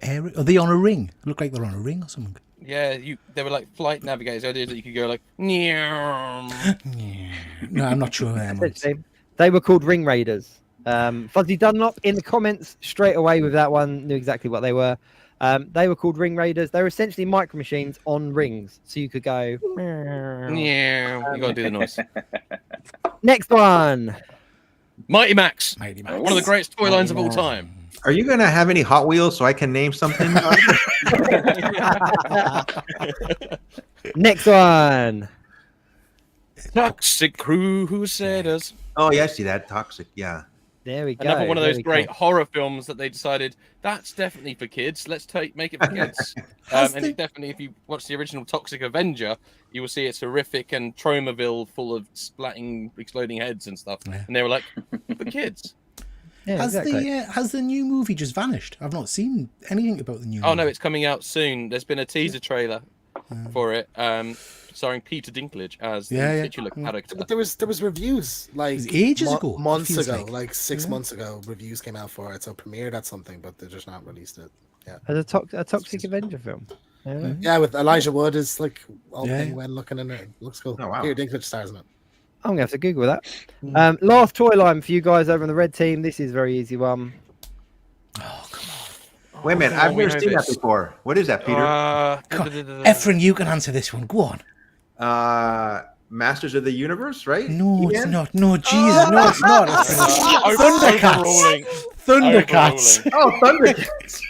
Speaker 6: Are they on a ring? Look like they're on a ring or something.
Speaker 9: Yeah, they were like flight navigators. The idea that you could go like,
Speaker 6: No, I'm not sure.
Speaker 4: They were called Ring Raiders. Fuzzy Dunlop in the comments straight away with that one knew exactly what they were. They were called Ring Raiders. They were essentially micro machines on rings, so you could go.
Speaker 9: yeah, you gotta do the noise.
Speaker 4: Next one.
Speaker 9: Mighty Max.
Speaker 6: Mighty Max.
Speaker 9: One of the greatest toy lines of all time.
Speaker 7: Are you gonna have any Hot Wheels so I can name something?
Speaker 4: Next one.
Speaker 9: Toxic Crusaders.
Speaker 7: Oh yeah, I see that. Toxic. Yeah.
Speaker 4: There we go.
Speaker 9: Another one of
Speaker 4: There
Speaker 9: those
Speaker 4: we
Speaker 9: great
Speaker 4: go.
Speaker 9: horror films that they decided that's definitely for kids. Let's make it for kids. And it definitely, if you watch the original Toxic Avenger, you will see it's horrific and Tromaville full of splatting, exploding heads and stuff.
Speaker 6: Yeah.
Speaker 9: And they were like, for kids.
Speaker 4: Yeah, exactly.
Speaker 6: Has the new movie just vanished? I've not seen anything about the new
Speaker 9: Oh
Speaker 6: movie.
Speaker 9: no, it's coming out soon. There's been a teaser trailer for it, starring Peter Dinklage as the titular character.
Speaker 10: But there was reviews like
Speaker 6: It was ages ago, it
Speaker 10: months
Speaker 6: feels
Speaker 10: ago,
Speaker 6: like.
Speaker 10: like 6 months ago. Reviews came out for it, so premiered at something, but they're just not released it. Yeah,
Speaker 4: As a Toxic Avenger film. Yeah.
Speaker 10: yeah, with Elijah Wood is like all
Speaker 6: Yeah.
Speaker 10: penguin looking in it. Looks cool.
Speaker 7: Oh, wow.
Speaker 10: Peter Dinklage stars in it.
Speaker 4: I'm gonna have to Google that. Last toy line for you guys over on the red team. This is a very easy one.
Speaker 6: Oh, come on.
Speaker 7: Wait a minute, I've
Speaker 9: we
Speaker 7: never
Speaker 9: know
Speaker 7: seen that
Speaker 9: this.
Speaker 7: before. What is that, Peter?
Speaker 6: Efren, you can answer this one. Go on.
Speaker 7: Masters of the Universe, right?
Speaker 6: No, it's
Speaker 7: He-Man?
Speaker 6: not. No, Jesus, no, it's not. Thundercats. Thundercats.
Speaker 7: Oh, Thundercats.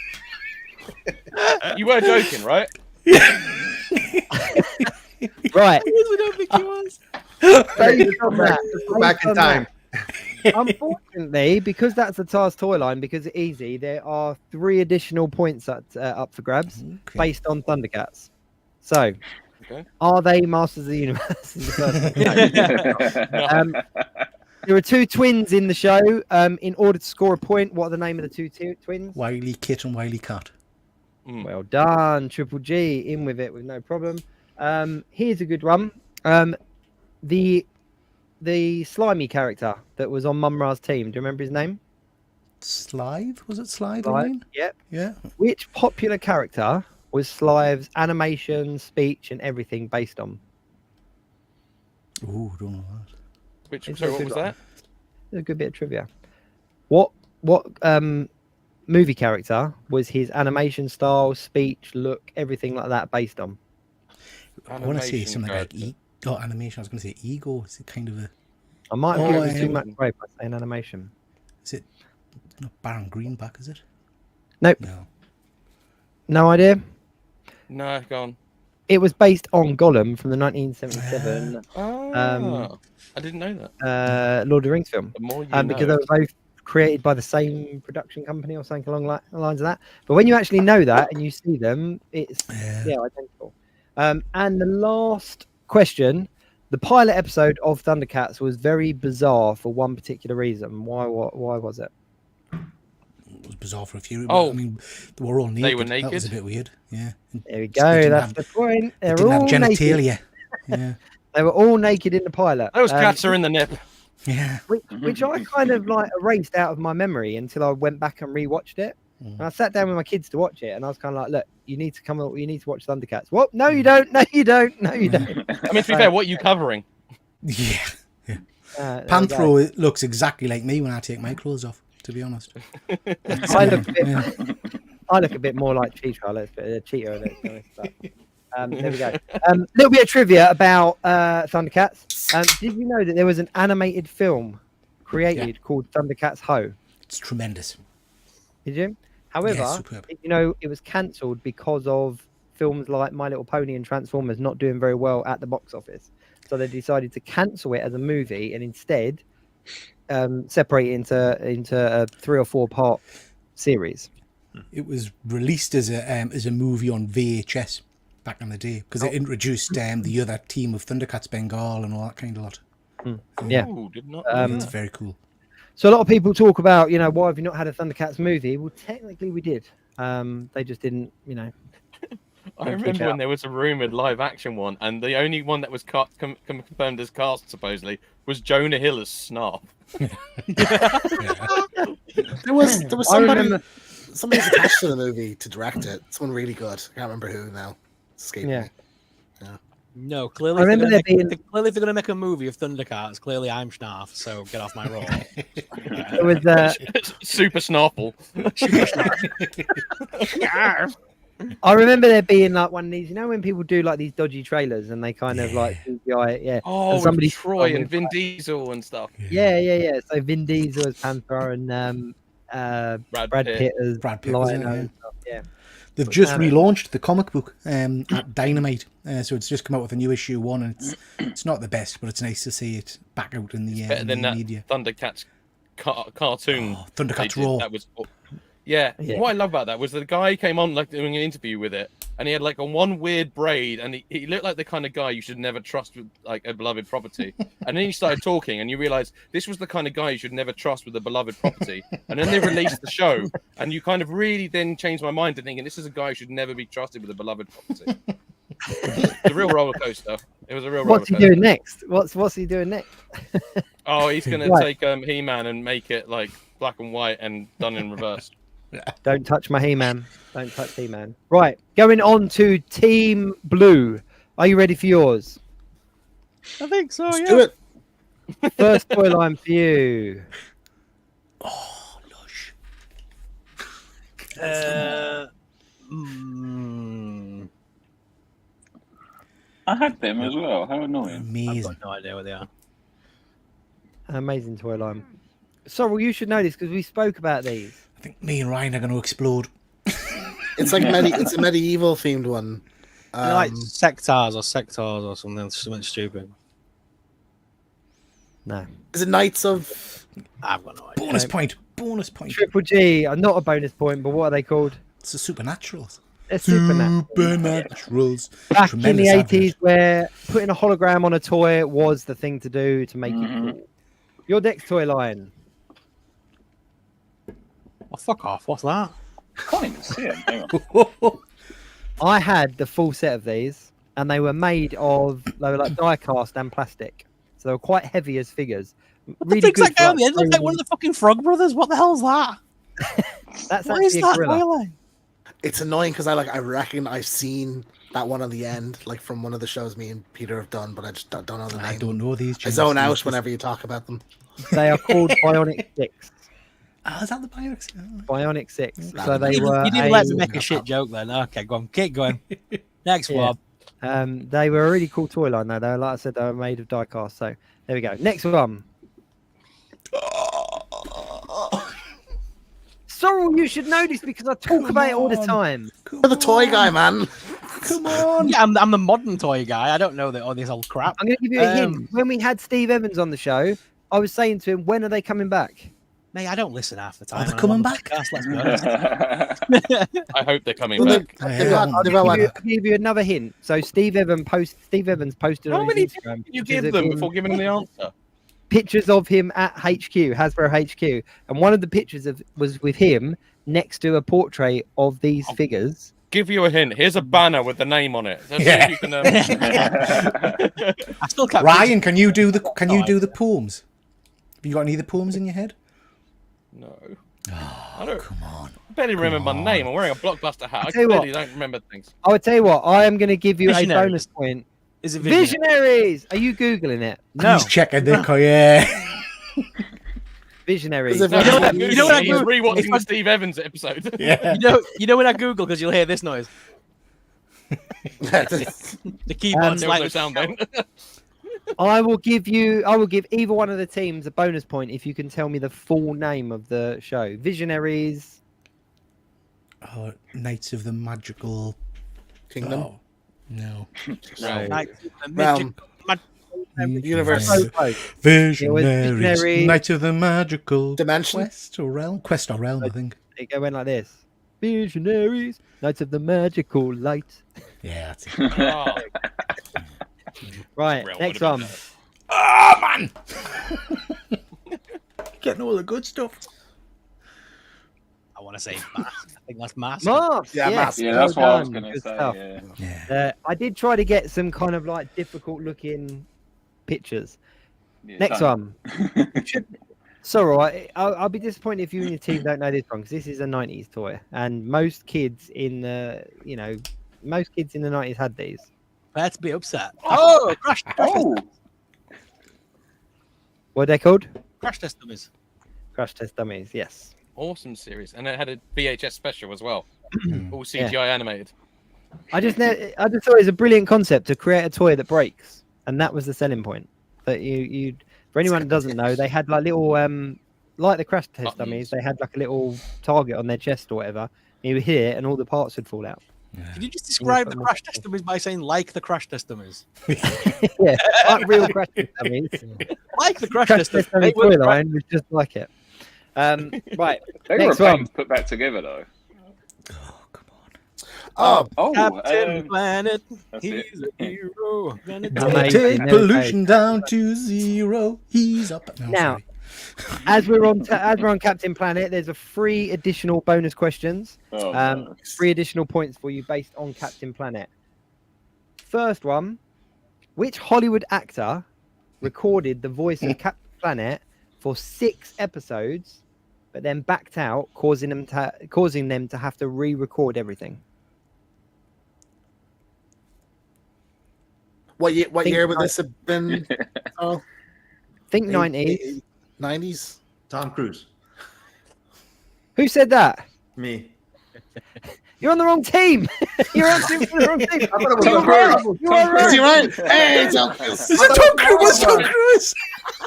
Speaker 9: You were joking, right?
Speaker 4: Right.
Speaker 5: We don't think he was.
Speaker 7: Let's go back in time.
Speaker 4: Unfortunately, because that's the TARS toy line, because it's easy, there are 3 additional points up for grabs based on Thundercats. So, are they Masters of the Universe? Is the first one. There are 2 twins in the show. In order to score a point, what are the name of the 2 twins?
Speaker 6: Wily Kit and Wily Cat.
Speaker 4: Well done, Triple G. In with it with no problem. Here's a good one. The slimy character that was on Mumra's team. Do you remember his name?
Speaker 6: Slive? Was it Slive?
Speaker 4: Yep.
Speaker 6: Yeah.
Speaker 4: Which popular character was Slive's animation, speech, and everything based on?
Speaker 6: Ooh, don't know that.
Speaker 9: What
Speaker 4: It's
Speaker 9: was
Speaker 4: a good
Speaker 9: that?
Speaker 4: It's a good bit of trivia. What movie character was his animation style, speech, look, everything like that based on?
Speaker 6: I want to say
Speaker 9: Animation
Speaker 6: something
Speaker 9: character.
Speaker 6: like animation. I was going to say ego. Is it kind of a?
Speaker 4: I might have given too
Speaker 6: um,
Speaker 4: much away by saying animation.
Speaker 6: Is it not Baron Greenback? Is it?
Speaker 4: Nope.
Speaker 6: No.
Speaker 4: No idea.
Speaker 9: No, go on.
Speaker 4: It was based on Gollum from the 1977
Speaker 9: I didn't know that.
Speaker 4: Lord of the Rings film.
Speaker 9: The more you
Speaker 4: Because they
Speaker 9: know.
Speaker 4: were both created by the same production company or something along the lines of that. But when you actually know that and you see them, it's identical. And the last question, the pilot episode of Thundercats was very bizarre for one particular reason. Why was it?
Speaker 6: It was bizarre for a few.
Speaker 9: Oh,
Speaker 6: I mean, they were all naked.
Speaker 9: they were
Speaker 6: That was a
Speaker 9: naked?
Speaker 6: bit weird. Yeah.
Speaker 4: There we
Speaker 6: They
Speaker 4: go.
Speaker 6: didn't
Speaker 4: That's
Speaker 6: have-
Speaker 4: the point.
Speaker 6: They
Speaker 4: They're
Speaker 6: didn't have
Speaker 4: all naked.
Speaker 6: genitalia. Yeah.
Speaker 4: They were all naked in the pilot.
Speaker 9: Those cats are in the nip.
Speaker 6: Yeah.
Speaker 4: Which I kind of like erased out of my memory until I went back and rewatched it. And I sat down with my kids to watch it, and I was kind of like, "Look, you need to watch Thundercats." What? No, you don't. No, you don't. No, you don't.
Speaker 9: I mean, to be fair, what are you covering?
Speaker 6: Yeah.
Speaker 4: There we go.
Speaker 6: Panthro looks exactly like me when I take my clothes off, to be honest.
Speaker 4: I look a bit more like Cheetah. Let's put a cheetah in it. There we go. Little bit of trivia about Thundercats. Did you know that there was an animated film created called Thundercats Ho?
Speaker 6: It's tremendous.
Speaker 4: Did you? However,
Speaker 6: superb.
Speaker 4: did you know it was cancelled because of films like My Little Pony and Transformers not doing very well at the box office. So they decided to cancel it as a movie and instead separate it into a 3 or 4 part series.
Speaker 6: It was released as a movie on VHS back in the day because it introduced the other team of Thundercats Bengal and all that kind of lot.
Speaker 4: Yeah.
Speaker 9: Ooh, did not.
Speaker 6: It's very cool.
Speaker 4: So a lot of people talk about, why have you not had a Thundercats movie? Well, technically we did. They just didn't,
Speaker 9: I remember when there was a rumored live action one, and the only one that was confirmed as cast supposedly was Jonah Hill as Snarf.
Speaker 10: There was somebody somebody's attached to the movie to direct it. Someone really good. I can't remember who now. It's escaping me. Yeah.
Speaker 5: No, clearly.
Speaker 4: I remember there being.
Speaker 5: Clearly, if they're going to make a movie of Thundercats, clearly I'm Snarf. So get off my roll.
Speaker 4: It was
Speaker 9: Super Snarfle.
Speaker 4: I remember there being like one of these, when people do like these dodgy trailers and they kind of like CGI,
Speaker 9: Oh,
Speaker 4: and somebody
Speaker 9: Troy and Vin Diesel and stuff.
Speaker 4: Yeah. So Vin Diesel as Panther and Brad Pitt as Lion and stuff. Yeah.
Speaker 6: They've just relaunched the comic book at Dynamite, so it's just come out with a new issue 1, and it's not the best, but it's nice to see it back out in the
Speaker 9: Better than that
Speaker 6: media.
Speaker 9: Thundercats cartoon.
Speaker 6: Thundercats
Speaker 9: they did.
Speaker 6: Raw.
Speaker 9: That was. Yeah. What I love about that was the guy came on like doing an interview with it, and he had like one weird braid, and he looked like the kind of guy you should never trust with like a beloved property. And then he started talking, and you realize this was the kind of guy you should never trust with a beloved property. And then they released the show, and you kind of really then changed my mind to thinking this is a guy who should never be trusted with a beloved property. It's a real roller coaster. It was a real roller
Speaker 4: What's
Speaker 9: coaster.
Speaker 4: he doing next? What's he doing next?
Speaker 9: Oh, he's gonna
Speaker 4: Right.
Speaker 9: take He-Man and make it like black and white and done in reverse.
Speaker 4: Don't touch my He-Man. Don't touch He-Man. Right, going on to Team Blue. Are you ready for yours?
Speaker 5: I think so.
Speaker 10: Let's do it.
Speaker 4: First toy line for you.
Speaker 6: Oh, lush.
Speaker 8: I had them as well. How annoying.
Speaker 5: I've
Speaker 6: Amazing.
Speaker 5: got no idea what they are.
Speaker 4: An amazing toy line. Sorry, you should know this because we spoke about these.
Speaker 6: I think me and Ryan are going to explode.
Speaker 10: It's like it's a medieval themed one.
Speaker 5: They're like sectors or something stupid.
Speaker 4: No.
Speaker 10: Is it Knights of?
Speaker 5: I've got no idea.
Speaker 6: Bonus point.
Speaker 4: Triple G. Not a bonus point, but what are they called?
Speaker 6: It's the Supernaturals.
Speaker 4: They're Supernaturals.
Speaker 6: Supernaturals.
Speaker 4: Back in the
Speaker 6: Tremendous
Speaker 4: 80s,
Speaker 6: advert.
Speaker 4: where putting a hologram on a toy was the thing to do to make it cool. Your next toy line.
Speaker 5: Oh, fuck off. What's that?
Speaker 8: Can't even see it. Hang on.
Speaker 4: I had the full set of these, and they were made of they were like die cast and plastic, so they were quite heavy as figures.
Speaker 5: What the fuck's that guy on the end? Looks like one of the fucking Frog Brothers. What the hell's that?
Speaker 4: That's
Speaker 5: What is
Speaker 4: actually a
Speaker 5: that?
Speaker 4: gorilla.
Speaker 5: Really?
Speaker 10: It's annoying because I reckon I've seen that one on the end, like from one of the shows me and Peter have done, but I just don't know the name.
Speaker 6: I don't know these.
Speaker 10: I zone out whenever you talk about them.
Speaker 4: They are called bionic sticks.
Speaker 6: Oh, is that the Bionic 6?
Speaker 4: Bionic 6.
Speaker 10: Nah,
Speaker 4: So they
Speaker 5: You
Speaker 4: were.
Speaker 5: didn't let me make a shit joke then. Okay, go on, keep going. Next
Speaker 4: Yeah.
Speaker 5: one.
Speaker 4: They were a really cool toy line though. They were, like I said, they were made of die cast. So there we go. Next one. Sorrel, you should know this because I talk about it all the time.
Speaker 10: You're the toy guy, man.
Speaker 6: Come on.
Speaker 5: Yeah, I'm the modern toy guy. I don't know all this old crap.
Speaker 4: I'm going to give you a hint. When we had Steve Evans on the show, I was saying to him, when are they coming back?
Speaker 5: Mate, I don't listen half the time.
Speaker 6: Are they
Speaker 5: when I'm
Speaker 6: coming
Speaker 5: on the
Speaker 6: back?
Speaker 5: podcast, let's be honest.
Speaker 9: I hope they're coming
Speaker 10: Well,
Speaker 9: back.
Speaker 4: I'll give you another hint. So Steve Evans posted
Speaker 9: How
Speaker 4: on
Speaker 9: many
Speaker 4: his
Speaker 9: did
Speaker 4: Instagram
Speaker 9: you
Speaker 4: pictures
Speaker 9: give
Speaker 4: of
Speaker 9: them
Speaker 4: him-
Speaker 9: before giving them the answer?
Speaker 4: pictures of him at HQ, Hasbro HQ, and one of the pictures was with him next to a portrait of these figures.
Speaker 9: Give you a hint. Here's a banner with the name on it. Let's see if you can,
Speaker 5: I still can't.
Speaker 6: Ryan, can you do the poems? Have you got any of the poems in your head?
Speaker 9: No.
Speaker 6: Oh,
Speaker 9: I don't.
Speaker 6: come on.
Speaker 9: I barely remember my name. I'm wearing a blockbuster hat. I
Speaker 4: tell you what.
Speaker 9: clearly don't remember things.
Speaker 4: I would tell you what, I am going to give you a
Speaker 5: Visionaries.
Speaker 4: bonus point.
Speaker 5: Is it
Speaker 4: Visionaries! Are you Googling it?
Speaker 5: No.
Speaker 6: He's checking the yeah.
Speaker 4: Visionaries.
Speaker 10: Is it
Speaker 5: You know what I
Speaker 9: He's
Speaker 5: Google?
Speaker 9: rewatching the Steve Evans episode.
Speaker 6: Yeah.
Speaker 5: You know when I Google because you'll hear this noise. The keyboard's
Speaker 9: There was
Speaker 5: like
Speaker 9: no sound then.
Speaker 4: I will give either one of the teams a bonus point if you can tell me the full name of the show. Visionaries.
Speaker 6: Oh, Knights of the Magical
Speaker 10: Kingdom.
Speaker 6: Oh, no.
Speaker 10: Realm. Universe.
Speaker 6: Visionaries. Knights of the Magical
Speaker 10: Dimension.
Speaker 6: Quest or Realm, I think.
Speaker 4: It went like this. Visionaries, Knights of the Magical Light.
Speaker 6: Yeah, that's it.
Speaker 9: Oh,
Speaker 4: Right,
Speaker 9: Realm
Speaker 4: next
Speaker 9: would've been
Speaker 4: one.
Speaker 9: better.
Speaker 6: Oh, man! Getting all the good stuff.
Speaker 5: I want to say mask. I think that's mask.
Speaker 4: Mask.
Speaker 10: Yeah,
Speaker 4: yes,
Speaker 10: Mask.
Speaker 8: Yeah, that's what I was
Speaker 4: done.
Speaker 8: going to
Speaker 4: Good
Speaker 8: say.
Speaker 4: stuff.
Speaker 8: Yeah.
Speaker 6: Yeah.
Speaker 4: I did try to get some kind of like difficult looking pictures.
Speaker 8: Yeah,
Speaker 4: Next
Speaker 8: done.
Speaker 4: one. Sorry, I'll be disappointed if you and your team don't know this one because this is a 90s toy, and most kids in the 90s had these.
Speaker 5: Let's be upset. Oh, crash
Speaker 8: Oh,
Speaker 4: What are they called?
Speaker 5: test dummies.
Speaker 4: Crash Test Dummies. Yes.
Speaker 9: Awesome series, and it had a VHS special as well, all CGI
Speaker 4: Yeah.
Speaker 9: animated.
Speaker 4: I just thought it was a brilliant concept to create a toy that breaks, and that was the selling point. That you for anyone that doesn't know, they had like little like the Crash Test Dummies, they had like a little target on their chest or whatever. You would hit it, and all the parts would fall out.
Speaker 5: Can you just describe the crash test dummies by saying like the crash test dummies?
Speaker 4: Yeah, like real Crash Test Dummies.
Speaker 5: Like the crash
Speaker 4: Crash
Speaker 5: test
Speaker 4: Test
Speaker 5: dummies.
Speaker 4: Dummy toy line was just like it. Right,
Speaker 8: they were a
Speaker 4: next
Speaker 8: pain
Speaker 4: one.
Speaker 8: to put back together though.
Speaker 6: Oh, come on.
Speaker 10: Oh,
Speaker 8: Oh,
Speaker 5: Captain Planet,
Speaker 8: that's
Speaker 5: he's
Speaker 8: it.
Speaker 5: a hero. Gonna
Speaker 4: Amazing.
Speaker 6: Take
Speaker 4: Okay.
Speaker 6: pollution down to 0. He's up. No,
Speaker 4: Now,
Speaker 6: sorry.
Speaker 4: as we're on Captain Planet, there's a 3 additional bonus questions.
Speaker 8: Oh, no.
Speaker 4: 3 additional points for you based on Captain Planet. First one, which Hollywood actor recorded the voice of Captain Planet for 6 episodes, but then backed out, causing them to have to re-record everything?
Speaker 10: what year
Speaker 4: Think
Speaker 10: would
Speaker 4: about-
Speaker 10: this have been? Oh,
Speaker 4: Think 90s.
Speaker 10: 90s.
Speaker 7: Tom Cruise.
Speaker 4: Who said that?
Speaker 7: Me.
Speaker 4: You're on the wrong team. You're answering for the wrong team.
Speaker 7: I thought it was
Speaker 4: Tom
Speaker 7: Tom Cruise.
Speaker 4: Cruise. You are
Speaker 10: Is he
Speaker 4: right.
Speaker 10: right? Hey, Tom Cruise.
Speaker 6: Is it Tom Cruise? What's Tom Cruise?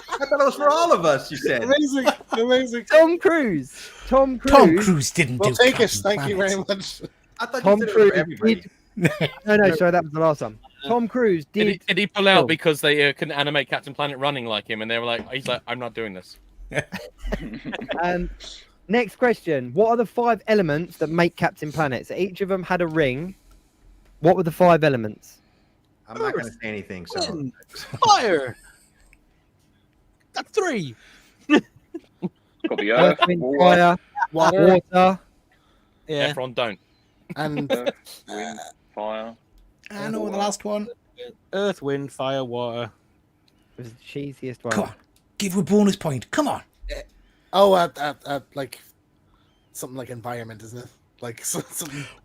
Speaker 7: I thought it was for all of us, you said.
Speaker 10: Amazing, amazing.
Speaker 4: Tom Cruise. Tom Cruise.
Speaker 6: Tom Cruise didn't
Speaker 10: Well,
Speaker 6: do
Speaker 10: take it.
Speaker 6: Captain
Speaker 10: Thank you
Speaker 6: Planet.
Speaker 10: very much.
Speaker 7: I thought
Speaker 4: Tom
Speaker 7: you said it was
Speaker 4: Cruise
Speaker 7: for everybody.
Speaker 4: did. No, sorry, that was the last one. Tom Cruise did.
Speaker 9: Did he pull out
Speaker 4: film.
Speaker 9: because they couldn't animate Captain Planet running like him, and they were like, he's like, I'm not doing this.
Speaker 4: Next question. What are the 5 elements that make Captain Planet? So each of them had a ring. What were the 5 elements?
Speaker 7: I'm not going to say anything. So
Speaker 5: Wind, fire. That's 3.
Speaker 8: Got the earth,
Speaker 4: Earth, wind,
Speaker 8: water,
Speaker 4: fire,
Speaker 10: Water
Speaker 4: water.
Speaker 5: Yeah.
Speaker 9: Efron, don't.
Speaker 10: and
Speaker 8: wind, fire.
Speaker 6: I know the last one.
Speaker 5: Earth, wind, fire, water.
Speaker 4: It was the cheesiest one.
Speaker 6: Come on. Give a bonus point. Come on.
Speaker 10: like something like environment, isn't it? Like some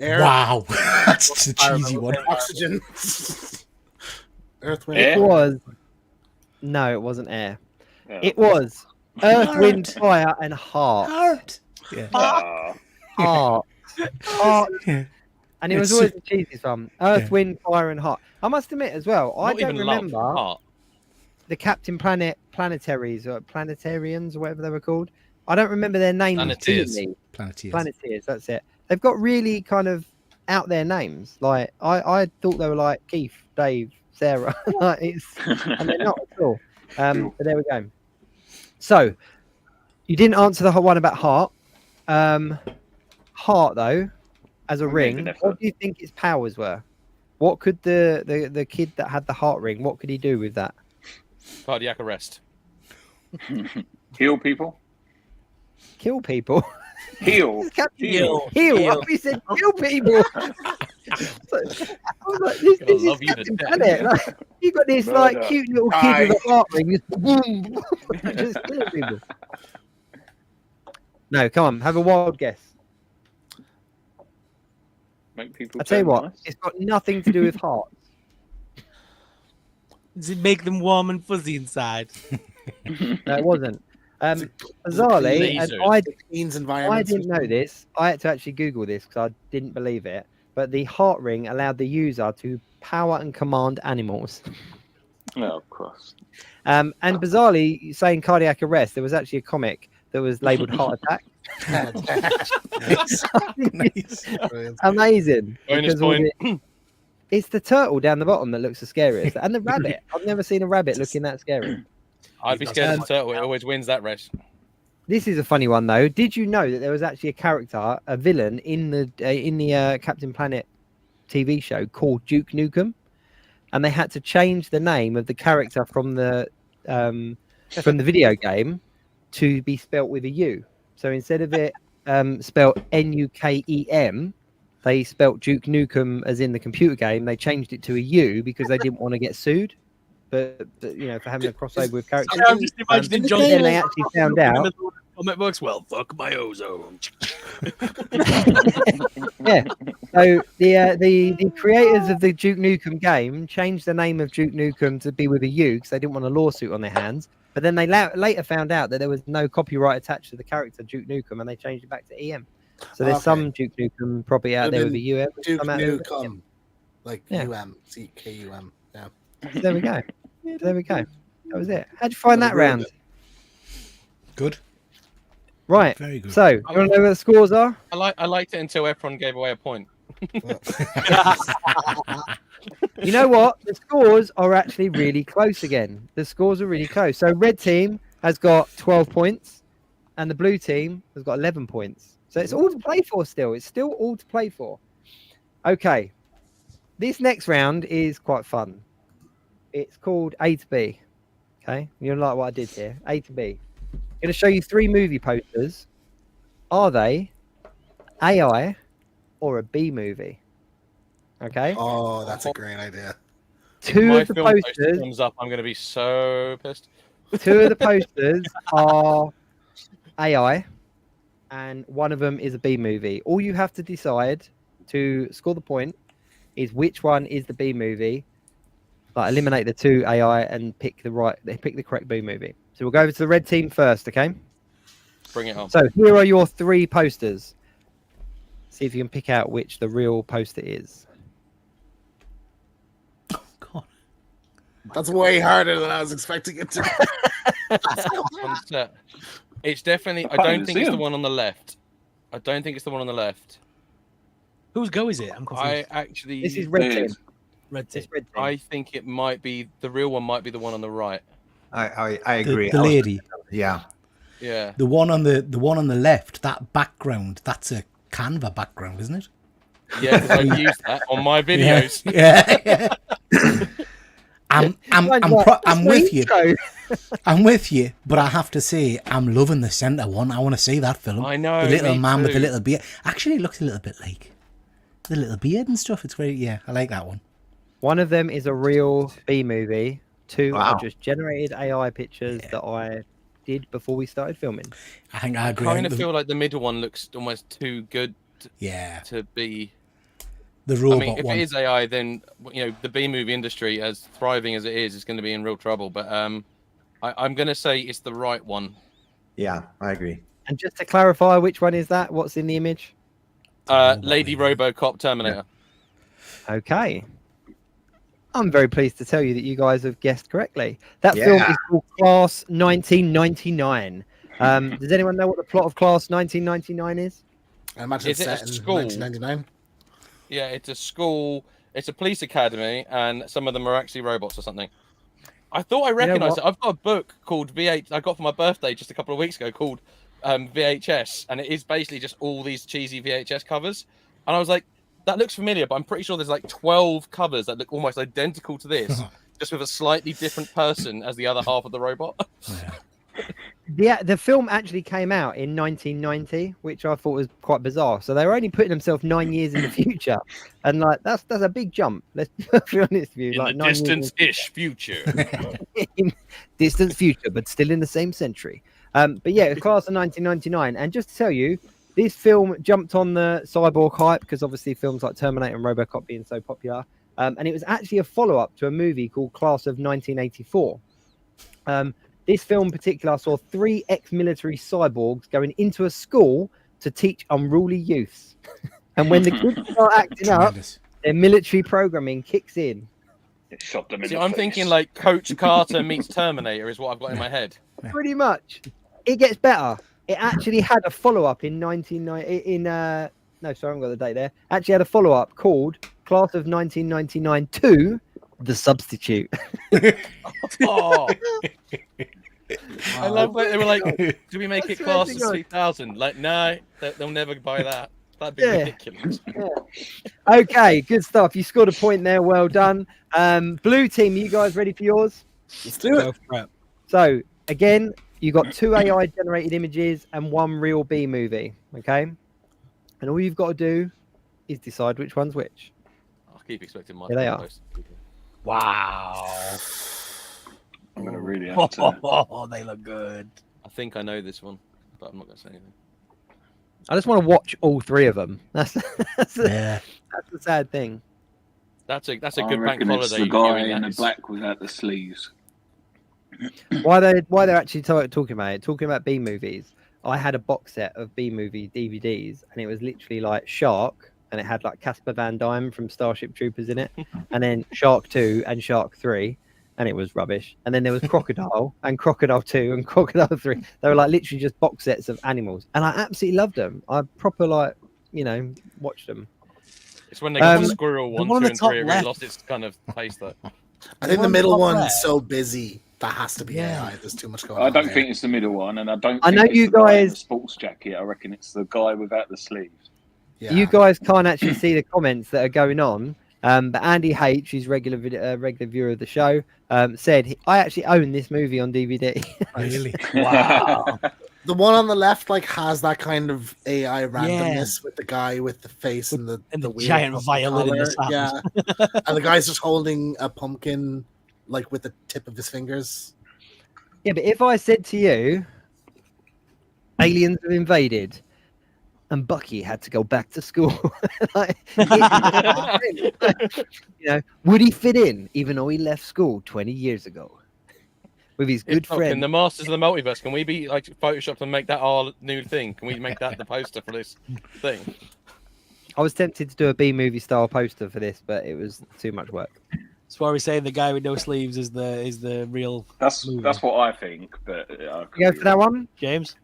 Speaker 10: air,
Speaker 6: Wow. That's the cheesy one.
Speaker 10: oxygen, earth, wind.
Speaker 8: Air?
Speaker 4: It was. No, it wasn't air.
Speaker 8: Yeah.
Speaker 4: It was Earth, Wind, Fire, and Heart.
Speaker 6: Heart. Yeah.
Speaker 4: Heart. Heart.
Speaker 6: Yeah.
Speaker 4: And it was always the cheesiest one. Earth, Wind, Fire, and Heart. I must admit as well, I
Speaker 9: Not
Speaker 4: don't
Speaker 9: even love,
Speaker 4: remember
Speaker 9: heart.
Speaker 4: the Captain Planetaries or Planetarians or whatever they were called. I don't remember their names.
Speaker 9: Planeteers.
Speaker 4: Planeteers, that's it. They've got really kind of out there names. Like I thought they were like Keith, Dave, Sarah. Like and they're not at all. But there we go. So you didn't answer the whole one about Heart. Heart though, as a ring, what do you think its powers were? What could the kid that had the heart ring, what could he do with that?
Speaker 9: Cardiac arrest.
Speaker 8: Heal people.
Speaker 4: Kill people.
Speaker 8: Heal.
Speaker 4: Heal. We said kill people. I was like, this is Captain Planet. Like, you got this like cute little kid with a heart ring, just boom, just killing people. No, come on, have a wild guess.
Speaker 8: Make people.
Speaker 4: I tell you what, it's got nothing to do with hearts.
Speaker 5: Does it make them warm and fuzzy inside?
Speaker 4: No, it wasn't. Bizarrely, and I didn't know this. I had to actually Google this because I didn't believe it. But the heart ring allowed the user to power and command animals.
Speaker 8: Oh, of course.
Speaker 4: And bizarrely, saying cardiac arrest, there was actually a comic that was labelled Heart Attack.
Speaker 6: Nice.
Speaker 4: Amazing.
Speaker 9: Bonus point.
Speaker 4: It's the turtle down the bottom that looks the scariest, and the rabbit. I've never seen a rabbit looking that scary.
Speaker 9: I'd be scared of the turtle. It always wins that race.
Speaker 4: This is a funny one though. Did you know that there was actually a character, a villain in the Captain Planet TV show called Duke Nukem, and they had to change the name of the character from the video game to be spelt with a U. So instead of it spelt Nukem, they spelt Duke Nukem as in the computer game. They changed it to a U because they didn't want to get sued. But you know, for having a crossover with characters.
Speaker 5: I'm just imagining John.
Speaker 4: Then they actually found out.
Speaker 5: Comic books. Well, fuck my ozone.
Speaker 4: Yeah. So the creators of the Duke Nukem game changed the name of Duke Nukem to be with a U because they didn't want a lawsuit on their hands. But then they later found out that there was no copyright attached to the character Duke Nukem, and they changed it back to EM. So there's some Duke Nukem property out there with a UM.
Speaker 10: Duke Nukem, like UM. Yeah.
Speaker 4: There we go. There we go. That was it. How'd you find that round?
Speaker 6: Good.
Speaker 4: Right.
Speaker 6: Very good.
Speaker 4: So, you want to know what the scores are?
Speaker 9: I liked it until Efron gave away a point.
Speaker 4: You know what? The scores are actually really close again. The scores are really close. So, red team has got 12 points, and the blue team has got 11 points. So, it's all to play for still. It's still all to play for. Okay. This next round is quite fun. It's called A to B. Okay, you don't like what I did here. A to B. I'm going to show you 3 movie posters. Are they AI or a B movie? Okay.
Speaker 10: Oh, that's a great idea.
Speaker 4: Two of the posters
Speaker 9: comes up, I'm going to be so pissed.
Speaker 4: 2 of the posters are AI, and one of them is a B movie. All you have to decide to score the point is which one is the B movie. Like eliminate the 2 AI and pick the correct B movie. So we'll go over to the red team first, okay?
Speaker 9: Bring it on.
Speaker 4: So here are your 3 posters. See if you can pick out which the real poster is.
Speaker 6: Oh, God.
Speaker 10: That's way harder than I was expecting it to.
Speaker 9: It's definitely. I don't think it's the one on the left. I don't think it's the one on the left.
Speaker 5: Whose go is it? I'm confused.
Speaker 4: This is red team.
Speaker 5: Red team.
Speaker 9: I think it might be the real one. Might be the one on the right.
Speaker 7: I agree.
Speaker 6: The lady.
Speaker 7: Yeah.
Speaker 9: Yeah.
Speaker 6: The one on the left. That background. That's a Canva background, isn't it?
Speaker 9: Yeah, because I use that on my videos.
Speaker 6: Yeah. I'm with you. I'm with you, but I have to say I'm loving the centre one. I want to see that film.
Speaker 9: I know.
Speaker 6: The little man with the little beard. Actually, it looks a little bit like the little beard and stuff. It's great. Yeah, I like that one.
Speaker 4: One of them is a real B movie. 2 are just generated AI pictures that I did before we started filming.
Speaker 6: I think I agree.
Speaker 9: I kind of feel like the middle one looks almost too good to be
Speaker 6: the robot
Speaker 9: I mean, if
Speaker 6: one.
Speaker 9: it is AI, then the B movie industry, as thriving as it is going to be in real trouble. But I'm going to say it's the right one.
Speaker 7: Yeah, I agree.
Speaker 4: And just to clarify, which one is that? What's in the image?
Speaker 9: Lady RoboCop Terminator.
Speaker 4: Okay. I'm very pleased to tell you that you guys have guessed correctly. That film is called Class 1999. Does anyone know what the plot of Class 1999 is?
Speaker 10: I imagine it's set in
Speaker 9: school?
Speaker 10: 1999.
Speaker 9: Yeah, it's a school. It's a police academy, and some of them are actually robots or something. I thought I recognised it. I've got a book called VH. I got for my birthday just a couple of weeks ago called VHS, and it is basically just all these cheesy VHS covers. And I was like, that looks familiar, but I'm pretty sure there's like 12 covers that look almost identical to this, just with a slightly different person as the other half of the robot.
Speaker 4: The film actually came out in 1990, which I thought was quite bizarre. So they were only putting themselves 9 years in the future, and like that's a big jump. Let's be honest with you.
Speaker 9: In
Speaker 4: like
Speaker 9: the distant-ish future.
Speaker 4: In distant future, but still in the same century. But yeah, it's Class of 1999, and just to tell you, this film jumped on the cyborg hype because obviously films like Terminator and RoboCop being so popular, and it was actually a follow-up to a movie called Class of 1984. This film in particular saw 3 ex-military cyborgs going into a school to teach unruly youths. And when the kids start acting up, their military programming kicks in.
Speaker 8: It shot them in
Speaker 9: See,
Speaker 8: the
Speaker 9: I'm
Speaker 8: face.
Speaker 9: thinking like Coach Carter meets Terminator is what I've got in my head.
Speaker 4: Pretty much. It gets better. It actually had a follow-up in 1990. No, sorry, I haven't got the date there. Actually had a follow-up called Class of 1999 2, The Substitute.
Speaker 9: Oh. I love that they were like, do we make it Class of 3000? Like, no, they'll never buy that. That'd be ridiculous.
Speaker 4: Yeah. Okay, good stuff. You scored a point there. Well done. Blue team, are you guys ready for yours?
Speaker 10: Let's do it.
Speaker 4: So, again, you got 2 AI generated images and 1 real B movie. Okay. And all you've got to do is decide which one's which.
Speaker 9: I'll keep expecting my
Speaker 4: Here they are.
Speaker 5: Wow.
Speaker 8: I'm gonna really have to.
Speaker 5: Oh, they look good.
Speaker 9: I think I know this one, but I'm not going to say anything.
Speaker 4: I just want to watch all 3 of them. That's the sad thing.
Speaker 9: That's a
Speaker 8: I
Speaker 9: good bank
Speaker 8: reckon it's
Speaker 9: holiday.
Speaker 8: the guy
Speaker 9: viewing,
Speaker 8: in
Speaker 9: that
Speaker 8: the
Speaker 9: is.
Speaker 8: black without the sleeves.
Speaker 4: Why they're actually talking about it, talking about B movies. I had a box set of B movie DVDs, and it was literally like Shark, and it had like Casper Van Dien from Starship Troopers in it, and then Shark 2 and Shark 3, and it was rubbish. And then there was Crocodile and Crocodile 2 and Crocodile 3. They were like literally just box sets of animals, and I absolutely loved them. I proper watched them.
Speaker 9: It's when they got the
Speaker 4: Um,
Speaker 9: Squirrel 1,
Speaker 5: one
Speaker 9: 2,
Speaker 5: on the
Speaker 9: and
Speaker 5: top
Speaker 9: 3 it really
Speaker 5: left.
Speaker 9: lost its kind of place though.
Speaker 10: I think the
Speaker 5: one
Speaker 10: middle
Speaker 5: top
Speaker 10: one's
Speaker 5: left.
Speaker 10: so busy that has to be
Speaker 5: Yeah.
Speaker 10: AI. There's too much going
Speaker 8: I
Speaker 10: on.
Speaker 8: don't
Speaker 10: there.
Speaker 8: think it's the middle one, and I don't.
Speaker 4: I
Speaker 8: think
Speaker 4: know
Speaker 8: it's
Speaker 4: you
Speaker 8: the guy in the
Speaker 4: guys-
Speaker 8: sports jacket. I reckon it's the guy without the sleeves.
Speaker 10: Yeah.
Speaker 4: You guys can't actually see the comments that are going on. But Andy H, who's regular viewer of the show, said I actually own this movie on DVD.
Speaker 6: Really?
Speaker 5: Wow.
Speaker 10: The one on the left has that kind of AI randomness with the guy with the face and the weird
Speaker 5: giant
Speaker 10: puffy
Speaker 5: violin in the
Speaker 10: collar.
Speaker 5: sand.
Speaker 10: Yeah. And the guy's just holding a pumpkin with the tip of his fingers.
Speaker 4: Yeah, but if I said to you, aliens have invaded, and Bucky had to go back to school, would he fit in, even though he left school 20 years ago with his good
Speaker 9: If not,
Speaker 4: friend?
Speaker 9: Can the Masters of the Multiverse, can we be like photoshopped and make that our new thing? Can we make that the poster for this thing?
Speaker 4: I was tempted to do a B movie style poster for this, but it was too much work.
Speaker 5: That's why we say the guy with no sleeves is the real.
Speaker 8: That's
Speaker 5: movie.
Speaker 8: what I think. But I could
Speaker 4: You go
Speaker 8: be
Speaker 4: for that
Speaker 8: wrong.
Speaker 4: one?
Speaker 5: James.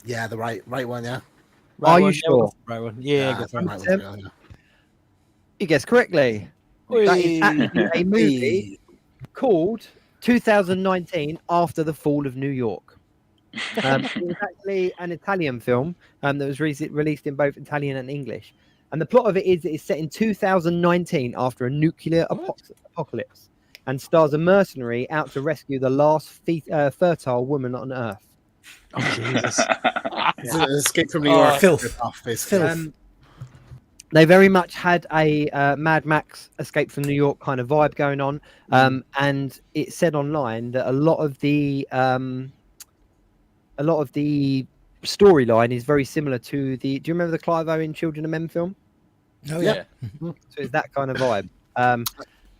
Speaker 10: Yeah, the right one, yeah.
Speaker 4: Are you
Speaker 5: one,
Speaker 4: sure?
Speaker 5: Right one. Yeah, go
Speaker 10: the
Speaker 5: for it.
Speaker 10: right one's real, yeah.
Speaker 4: You guessed correctly. That is actually a movie called 2019 After the Fall of New York. It was actually an Italian film that was released in both Italian and English. And the plot of it is that it's set in 2019 after a nuclear apocalypse and stars a mercenary out to rescue the last fertile woman on Earth.
Speaker 5: Oh Jesus!
Speaker 10: It's an Escape from New York.
Speaker 6: Filth.
Speaker 10: Off, basically.
Speaker 4: They very much had a Mad Max Escape from New York kind of vibe going on. And it said online that a lot of the storyline is very similar to do you remember the Clive Owen Children of Men film?
Speaker 6: Oh
Speaker 9: Yeah.
Speaker 4: So it's that kind of vibe.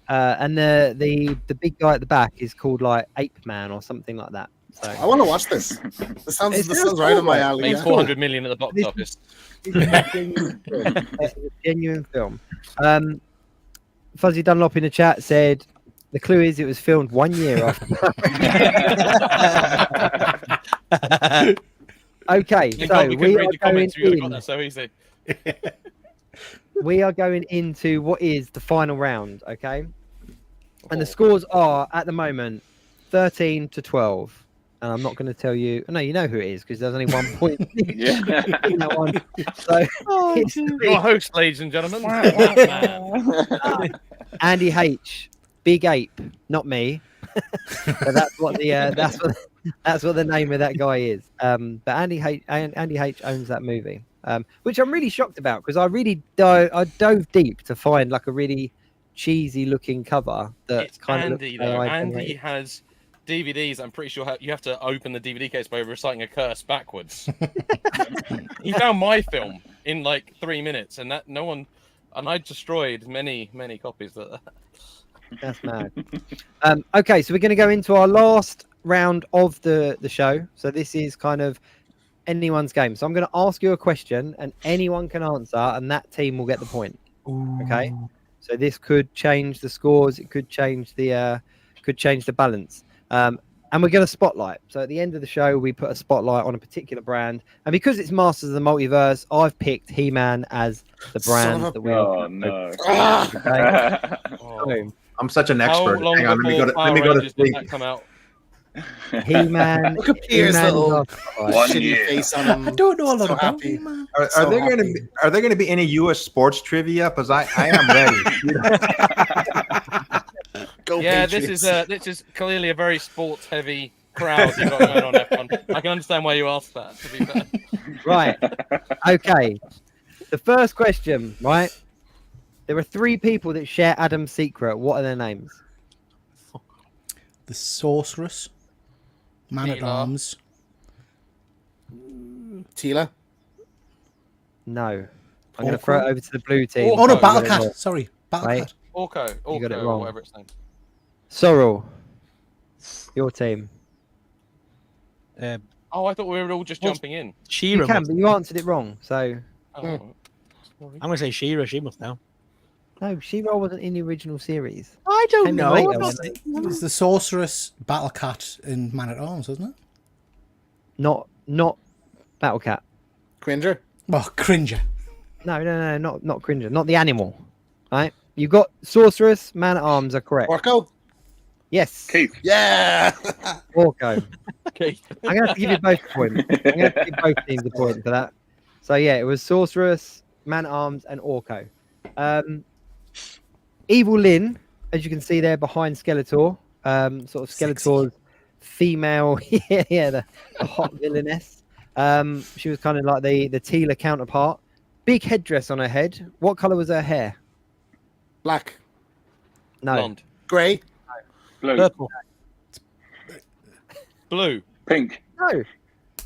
Speaker 4: And the big guy at the back is called like Ape Man or something like that. So
Speaker 10: I want to watch this. This sounds right up my alley.
Speaker 9: Made
Speaker 10: Yeah.
Speaker 9: 400 million at the box
Speaker 4: This-
Speaker 9: office.
Speaker 4: This is a genuine film. It's a genuine film. Fuzzy Dunlop in the chat said the clue is it was filmed 1 year after. Okay,
Speaker 9: Thank
Speaker 4: so
Speaker 9: God we couldn't
Speaker 4: we
Speaker 9: read
Speaker 4: are
Speaker 9: the comments. We would have got
Speaker 4: going
Speaker 9: that so easy.
Speaker 4: we are going into what is the final round, okay? And the scores are at the moment 13-12. And I'm not going to tell you. No, you know who it is because there's only 1 point.
Speaker 8: Yeah.
Speaker 4: in that one. So it's
Speaker 9: Your host, ladies and gentlemen.
Speaker 4: Andy H, Big Ape, not me. But that's what the name of that guy is. But Andy H owns that movie, which I'm really shocked about because I really dove deep to find like a really cheesy looking cover that
Speaker 9: It's
Speaker 4: kind of
Speaker 9: Andy, though. Andy has DVDs. I'm pretty sure you have to open the DVD case by reciting a curse backwards. He found my film in like 3 minutes, and I destroyed many copies.
Speaker 4: That's mad. Okay, so we're going to go into our last round of the show. So this is kind of anyone's game. So I'm going to ask you a question, and anyone can answer, and that team will get the point. Okay. So this could change the scores. It could change the balance. And we're going to spotlight. So at the end of the show, we put a spotlight on a particular brand. And because it's Masters of the Multiverse, I've picked He-Man as the brand that we.
Speaker 8: Oh no!
Speaker 4: So,
Speaker 7: I'm such an
Speaker 9: How
Speaker 7: expert.
Speaker 9: long
Speaker 7: Hang on, let me
Speaker 9: before
Speaker 7: go to
Speaker 9: Power Rangers did
Speaker 7: sleep.
Speaker 9: that come out?
Speaker 4: He-Man.
Speaker 10: Look at Pierre's
Speaker 4: He-Man
Speaker 10: little
Speaker 4: is our spotlight.
Speaker 8: 1
Speaker 10: shitty
Speaker 8: year.
Speaker 10: face on him.
Speaker 6: I don't know a lot
Speaker 10: So
Speaker 6: about
Speaker 10: happy.
Speaker 6: you, man.
Speaker 7: Are
Speaker 10: So
Speaker 7: there going to
Speaker 10: happy.
Speaker 7: be any U.S. sports trivia? Because I am ready.
Speaker 10: Go
Speaker 9: Yeah,
Speaker 10: Patriots.
Speaker 9: this is clearly a very sports heavy crowd you've got going on, F1. I can understand why you asked that, to be fair.
Speaker 4: Right. Okay. The first question, right? There are 3 people that share Adam's secret. What are their names?
Speaker 6: The Sorceress, Man at
Speaker 9: Tila.
Speaker 6: Arms.
Speaker 10: Tila.
Speaker 4: No. I'm going to
Speaker 6: Orko?
Speaker 4: throw it over to the blue team.
Speaker 6: Oh no,
Speaker 9: you
Speaker 6: Battle
Speaker 9: got it
Speaker 6: Cat.
Speaker 4: wrong.
Speaker 6: Sorry, Battle
Speaker 4: Right.
Speaker 6: Cat.
Speaker 9: Orko,
Speaker 4: You got it
Speaker 9: or
Speaker 4: wrong.
Speaker 9: whatever its name.
Speaker 4: Sorrel. Your team.
Speaker 9: Oh, I thought we were all just jumping in.
Speaker 4: You
Speaker 5: She-Ra.
Speaker 4: can, but you answered it wrong. So,
Speaker 9: Oh,
Speaker 10: Hmm.
Speaker 5: I'm gonna say She-Ra. She must know.
Speaker 4: no, She-Ra wasn't in the original series.
Speaker 5: I don't
Speaker 4: Came in
Speaker 5: know.
Speaker 4: later
Speaker 5: I'm
Speaker 4: when
Speaker 5: not-
Speaker 6: It was the Sorceress, Battle Cat, and Man at Arms, wasn't it?
Speaker 4: Not Battle Cat.
Speaker 10: Cringer.
Speaker 6: Oh, Cringer.
Speaker 4: No, not Cringer. Not the animal. Right? You got Sorceress, Man at Arms are correct.
Speaker 10: Orko.
Speaker 4: Yes.
Speaker 8: Keith.
Speaker 10: Yeah.
Speaker 4: Orko.
Speaker 9: Okay.
Speaker 4: I'm going to have to give you both a point. I'm going to have to give both teams a point for that. So, yeah, it was Sorceress, Man at Arms, and Orko. Evil Lynn, as you can see there behind Skeletor, sort of Skeletor's female, the hot villainess. She was kind of like the Tila counterpart. Big headdress on her head. What color was her hair?
Speaker 10: Black.
Speaker 4: No.
Speaker 9: Blonde.
Speaker 10: Grey.
Speaker 8: Blue.
Speaker 5: Purple.
Speaker 9: Blue.
Speaker 8: Pink.
Speaker 4: No.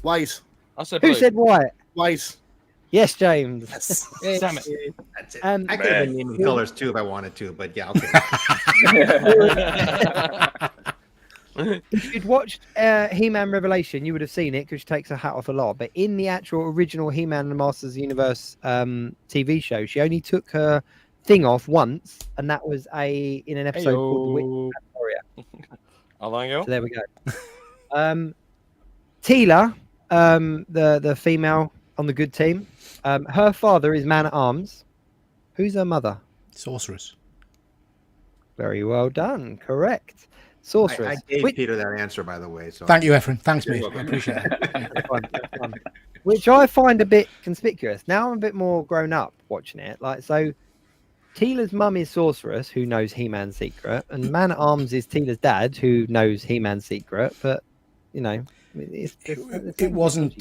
Speaker 10: White.
Speaker 9: I said blue.
Speaker 4: Who said white?
Speaker 10: White.
Speaker 4: Yes, James.
Speaker 10: Yes.
Speaker 9: Damn it.
Speaker 7: That's it.
Speaker 4: And
Speaker 7: I could have been naming colors too if I wanted to, but yeah, okay.
Speaker 4: if you'd watched He-Man Revelation, you would have seen it because she takes her hat off a lot. But in the actual original He-Man and the Masters of the Universe TV show, she only took her thing off once, and that was in an episode called The Witch Warrior.
Speaker 9: Alango.
Speaker 4: So there we go. Tila, the female on the good team, her father is Man at Arms. Who's her mother?
Speaker 6: Sorceress.
Speaker 4: Very well done. Correct. Sorceress.
Speaker 7: I gave
Speaker 4: Which,
Speaker 7: Peter that answer, by the way. So
Speaker 6: Thank you, Efren. Thanks,
Speaker 7: You're
Speaker 6: mate. I
Speaker 7: welcome.
Speaker 6: appreciate it.
Speaker 4: that's fun. Which I find a bit conspicuous. Now I'm a bit more grown up watching it. Like, so Tila's mum is Sorceress, who knows He-Man's secret, and Man at Arms is Tila's dad, who knows He-Man's secret. But you know,
Speaker 6: It wasn't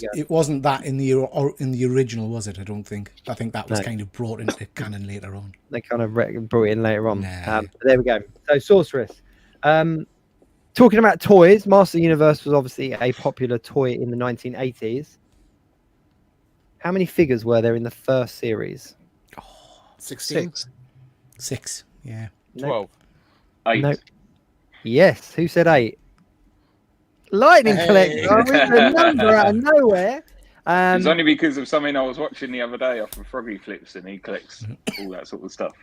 Speaker 6: that in the original, was it? I don't think. I think that was
Speaker 4: No.
Speaker 6: kind of brought into canon later on.
Speaker 4: They kind of brought it in later on.
Speaker 6: Nah.
Speaker 4: But there we go. So Sorceress. Talking about toys, Master Universe was obviously a popular toy in the 1980s. How many figures were there in the first series?
Speaker 10: 16.
Speaker 6: 6. Yeah.
Speaker 4: No.
Speaker 9: 12.
Speaker 8: 8.
Speaker 4: No. Yes. Who said 8? Lightning collector with a number out of nowhere.
Speaker 8: It's only because of something I was watching the other day off of Froggy Flips, and he collects all that sort of stuff.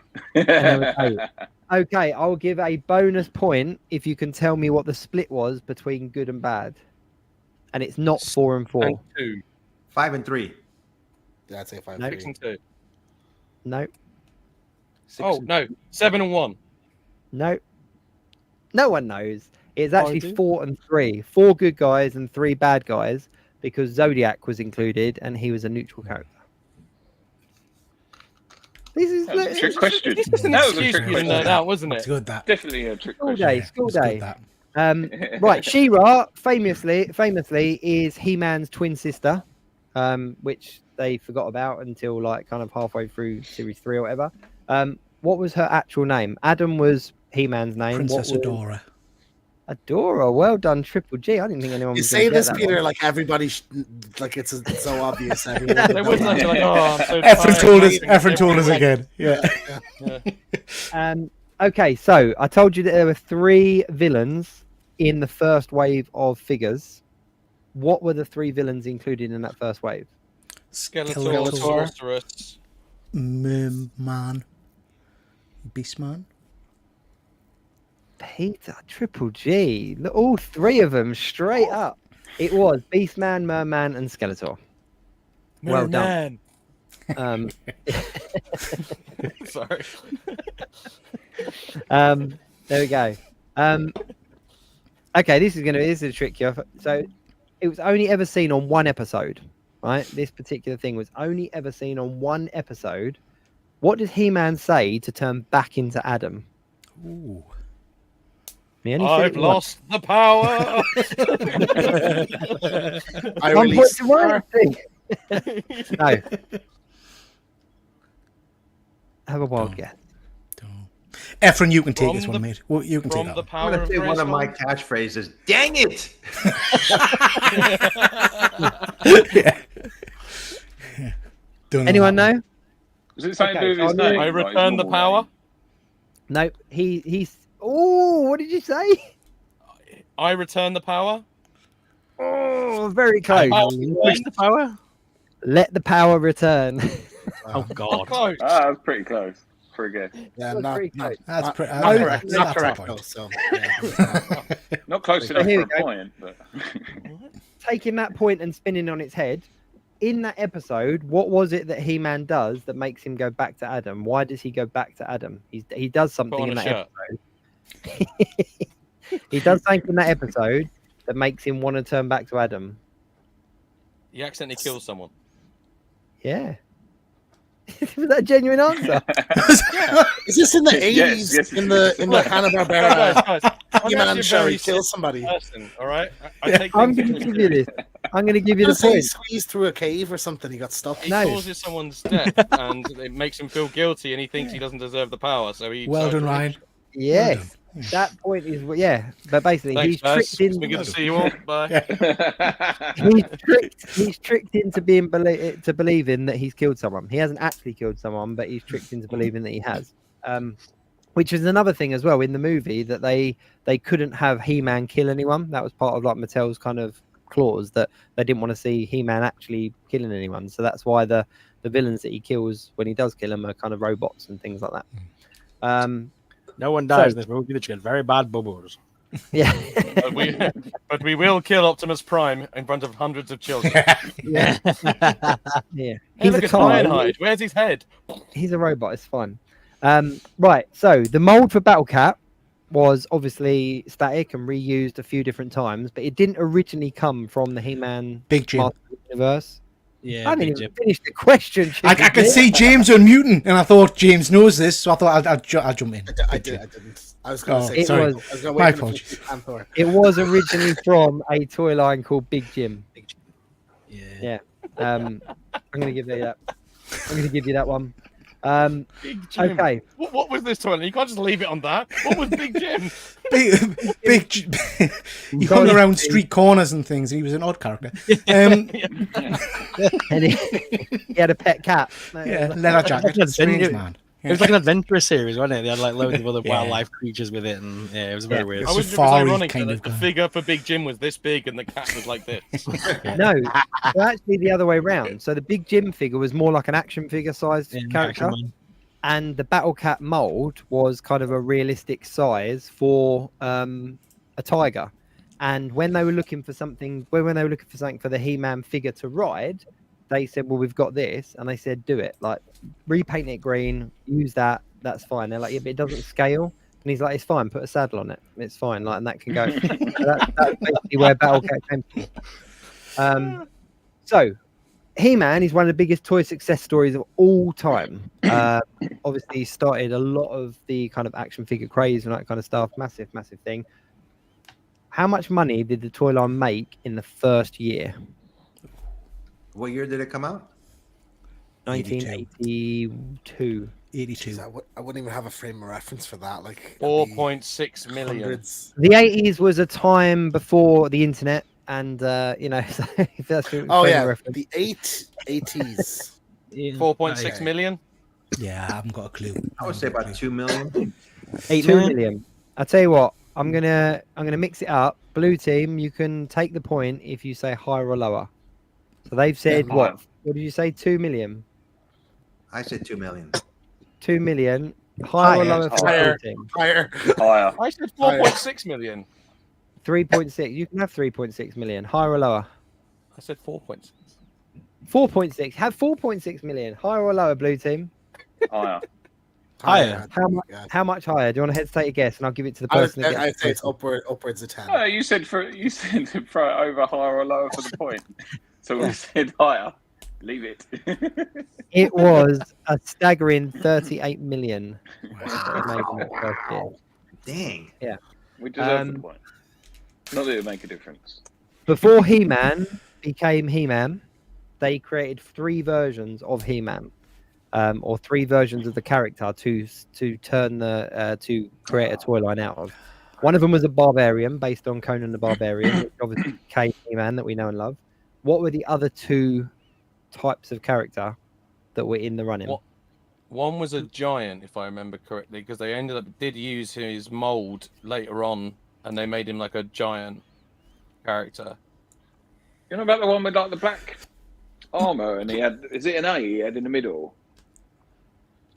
Speaker 4: Okay, I'll give a bonus point if you can tell me what the split was between good and bad. And it's not 4 and 4.
Speaker 9: And 2.
Speaker 7: 5 and 3.
Speaker 10: Yeah, I'd say 5
Speaker 4: No.
Speaker 9: 6 and 2.
Speaker 4: No.
Speaker 9: 7 and 1.
Speaker 4: No. No one knows. It's actually
Speaker 5: do.
Speaker 4: 4 and 3. 4 good guys and 3 bad guys because Zodiac was included and he was a neutral character. This is
Speaker 8: That was a trick question.
Speaker 9: That was a trick question. That wasn't
Speaker 6: That's
Speaker 9: it?
Speaker 6: good, that.
Speaker 8: Definitely a trick
Speaker 4: school
Speaker 8: question.
Speaker 4: day. School
Speaker 6: That's good,
Speaker 4: day.
Speaker 6: that.
Speaker 4: Right, She-Ra famously is He-Man's twin sister, which they forgot about until like kind of halfway through series 3 or whatever. What was her actual name? Adam was He-Man's name.
Speaker 6: Princess
Speaker 4: What was...
Speaker 6: Adora.
Speaker 4: Adora, well done, Triple G. I didn't think anyone
Speaker 10: You
Speaker 4: was
Speaker 10: say
Speaker 4: gonna get
Speaker 10: this,
Speaker 4: that
Speaker 10: Peter,
Speaker 4: one.
Speaker 10: like everybody, like it's so obvious. Everyone
Speaker 9: They wouldn't have been like, oh, I'm so
Speaker 6: Ephraim told us again. Yeah.
Speaker 4: Okay, so I told you that there were 3 villains in the first wave of figures. What were the 3 villains included in that first wave?
Speaker 9: Skeletor, Sorceress.
Speaker 6: Man. Beastman.
Speaker 4: Peter, Triple G. Look, all 3 of them straight up. It was Beastman, Merman, and Skeletor. Well done.
Speaker 9: Sorry.
Speaker 4: There we go. Okay, this is a trick here. So it was only ever seen on 1 episode, right? This particular thing was only ever seen on 1 episode. What did He-Man say to turn back into Adam?
Speaker 6: Ooh.
Speaker 9: I've lost the power.
Speaker 10: I
Speaker 4: 1 point
Speaker 10: released
Speaker 4: to one. No. Have a wild guess.
Speaker 6: Ephraim, you can take
Speaker 9: From
Speaker 6: this one,
Speaker 9: the-
Speaker 6: mate. Well, you can take
Speaker 9: From
Speaker 6: that
Speaker 9: the
Speaker 6: one.
Speaker 7: I'm
Speaker 9: power
Speaker 7: going
Speaker 9: of
Speaker 7: to say one of my
Speaker 9: Grayskull.
Speaker 7: catchphrases. Dang it!
Speaker 6: Don't
Speaker 4: Anyone
Speaker 6: that one.
Speaker 4: know?
Speaker 8: Was it something to do with
Speaker 4: Okay,
Speaker 8: his
Speaker 4: so I'm
Speaker 8: name?
Speaker 9: I
Speaker 8: like his
Speaker 9: return the
Speaker 8: normal
Speaker 9: power.
Speaker 8: name?
Speaker 4: No. He's. Oh, what did you say?
Speaker 9: I return the power.
Speaker 4: Oh, very close.
Speaker 5: Push the power.
Speaker 4: Let the power return.
Speaker 5: Oh
Speaker 9: Oh,
Speaker 5: God.
Speaker 9: close.
Speaker 8: Ah, that's pretty close. Pretty good.
Speaker 10: Yeah,
Speaker 4: That's
Speaker 10: not,
Speaker 4: pretty
Speaker 10: not,
Speaker 4: close.
Speaker 6: That's
Speaker 10: not,
Speaker 6: pretty.
Speaker 10: not correct.
Speaker 6: that's
Speaker 10: Not
Speaker 6: a
Speaker 10: correct.
Speaker 6: point.
Speaker 10: Though, so yeah.
Speaker 8: Not close
Speaker 4: So
Speaker 8: enough
Speaker 4: here
Speaker 8: for
Speaker 4: we
Speaker 8: a
Speaker 4: go.
Speaker 8: point, but
Speaker 4: Taking that point and spinning on its head. In that episode, what was it that He-Man does that makes him go back to Adam? Why does he go back to Adam? He does something
Speaker 9: Put on
Speaker 4: in
Speaker 9: a
Speaker 4: that
Speaker 9: shirt.
Speaker 4: episode. He does something in that episode that makes him want to turn back to Adam.
Speaker 9: He accidentally kills someone.
Speaker 4: Yeah. Was that a genuine answer?
Speaker 10: Is this in the 80s?
Speaker 8: Yes, yes,
Speaker 10: in the Hanna-Barbera?
Speaker 9: Guys, I'm
Speaker 10: He-Man
Speaker 9: actually a
Speaker 10: show,
Speaker 9: very
Speaker 10: he kills somebody.
Speaker 9: person, all right? I take
Speaker 4: I'm
Speaker 9: things
Speaker 4: going to
Speaker 9: into
Speaker 4: give you this. I'm going to give you the
Speaker 10: Did he
Speaker 4: point.
Speaker 10: squeezed through a cave or something? He got stuck.
Speaker 9: He
Speaker 4: No.
Speaker 9: causes someone's death, and it makes him feel guilty, and he thinks he doesn't deserve the power, so he.
Speaker 6: Well done, Ryan.
Speaker 4: Yes. That point is, yeah. But basically,
Speaker 9: Thanks,
Speaker 4: he's
Speaker 9: guys.
Speaker 4: tricked
Speaker 9: It's been
Speaker 4: in.
Speaker 9: good to see you all. Bye.
Speaker 4: He's tricked into to believing that he's killed someone. He hasn't actually killed someone, but he's tricked into believing that he has. Which is another thing as well in the movie that they couldn't have He-Man kill anyone. That was part of like Mattel's kind of clause that they didn't want to see He-Man actually killing anyone. So that's why the villains that he kills when he does kill them are kind of robots and things like that.
Speaker 5: No one dies in this movie. They get very bad bubbles.
Speaker 4: Yeah.
Speaker 9: But we will kill Optimus Prime in front of hundreds of children.
Speaker 4: Yeah.
Speaker 9: Hey,
Speaker 4: He's
Speaker 9: look
Speaker 4: a
Speaker 9: at
Speaker 4: car.
Speaker 9: Lionhide. Where's his head?
Speaker 4: He's a robot. It's fine. Right. So the mold for Battle Cat was obviously static and reused a few different times, but it didn't originally come from the He-Man
Speaker 6: Big Jim.
Speaker 4: Master Universe.
Speaker 5: Yeah,
Speaker 4: I
Speaker 5: Big
Speaker 4: didn't
Speaker 5: Jim.
Speaker 4: even finish the question.
Speaker 6: I could see James unmuting, and I thought James knows this, so I thought I'll jump in.
Speaker 10: I didn't. I was going to say.
Speaker 4: It
Speaker 10: Sorry.
Speaker 4: was-
Speaker 10: I was going to
Speaker 6: My
Speaker 10: wait for the
Speaker 6: apologies.
Speaker 10: Panther.
Speaker 4: It was originally from a toy line called Big Jim.
Speaker 5: Yeah.
Speaker 4: Yeah. I'm going to give you that. I'm going to give you that one.
Speaker 9: Big Jim.
Speaker 4: Okay.
Speaker 9: What was this toilet? You can't just leave it on that. What was Big Jim?
Speaker 6: He hung around street corners and things, and he was an odd character.
Speaker 4: And he had a pet cat.
Speaker 6: Yeah, leather jacket, strange man.
Speaker 5: It was like an adventure series, wasn't it? They had like loads of other wildlife creatures with it, and it was very weird.
Speaker 9: I was ironic that the figure for Big Jim was this big and the cat was like this.
Speaker 4: No, well, actually the other way around. So the Big Jim figure was more like an action figure sized character, and the Battle Cat mold was kind of a realistic size for a tiger. And when they were looking for something, for the He-Man figure to ride, they said, "Well, we've got this," and they said, "Do it. Like, repaint it green, use that. That's fine." They're like, "Yeah, but it doesn't scale." And he's like, "It's fine. Put a saddle on it. It's fine." Like, and that can go. So that's basically where Battle Cat came from. So, He-Man is one of the biggest toy success stories of all time. Obviously, he started a lot of the kind of action figure craze and that kind of stuff. Massive thing. How much money did the toy line make in the first year?
Speaker 7: What year did it come out?
Speaker 4: 1982.
Speaker 10: 82. I wouldn't even have a frame of reference for that. Like
Speaker 9: 4.6 million.
Speaker 10: Hundreds.
Speaker 4: The 80s was a time before the internet, and you know, so if that's your reference.
Speaker 10: The 80s.
Speaker 9: 4.6 million.
Speaker 6: Yeah, I haven't got a clue.
Speaker 7: I would say about 2 million.
Speaker 4: 2 million. I'll tell you what. I'm gonna mix it up. Blue team, you can take the point if you say higher or lower. So they've said what? What did you say? 2 million.
Speaker 7: I said 2 million.
Speaker 4: 2 million. Higher or lower for the blue team?
Speaker 10: Higher.
Speaker 9: I said 4.6 million.
Speaker 4: 3.6. You can have 3.6 million. Higher or lower?
Speaker 9: I said 4.6.
Speaker 4: 4.6. Have 4.6 million. Higher or lower, blue team?
Speaker 8: Higher.
Speaker 5: Higher.
Speaker 4: How much higher? Do you want to hesitate a guess, and I'll give it to the person?
Speaker 10: I'd say it's upwards of 10.
Speaker 8: Oh, you said throw it over higher or lower for the point. So we said higher. Leave it.
Speaker 4: It was a staggering 38 million. Wow.
Speaker 7: Dang.
Speaker 4: Yeah.
Speaker 8: We deserve the point. Not that it would make a difference.
Speaker 4: Before He-Man became He-Man, they created 3 versions of He-Man. Or 3 versions of the character to turn to create a toy line out of. One of them was a barbarian based on Conan the Barbarian, which obviously became He-Man that we know and love. What were the other 2 types of character that were in the running?
Speaker 9: One was a giant, if I remember correctly, because they did use his mold later on, and they made him like a giant character.
Speaker 8: You know about the one with like the black armor, and he had, is it an A he had in the middle?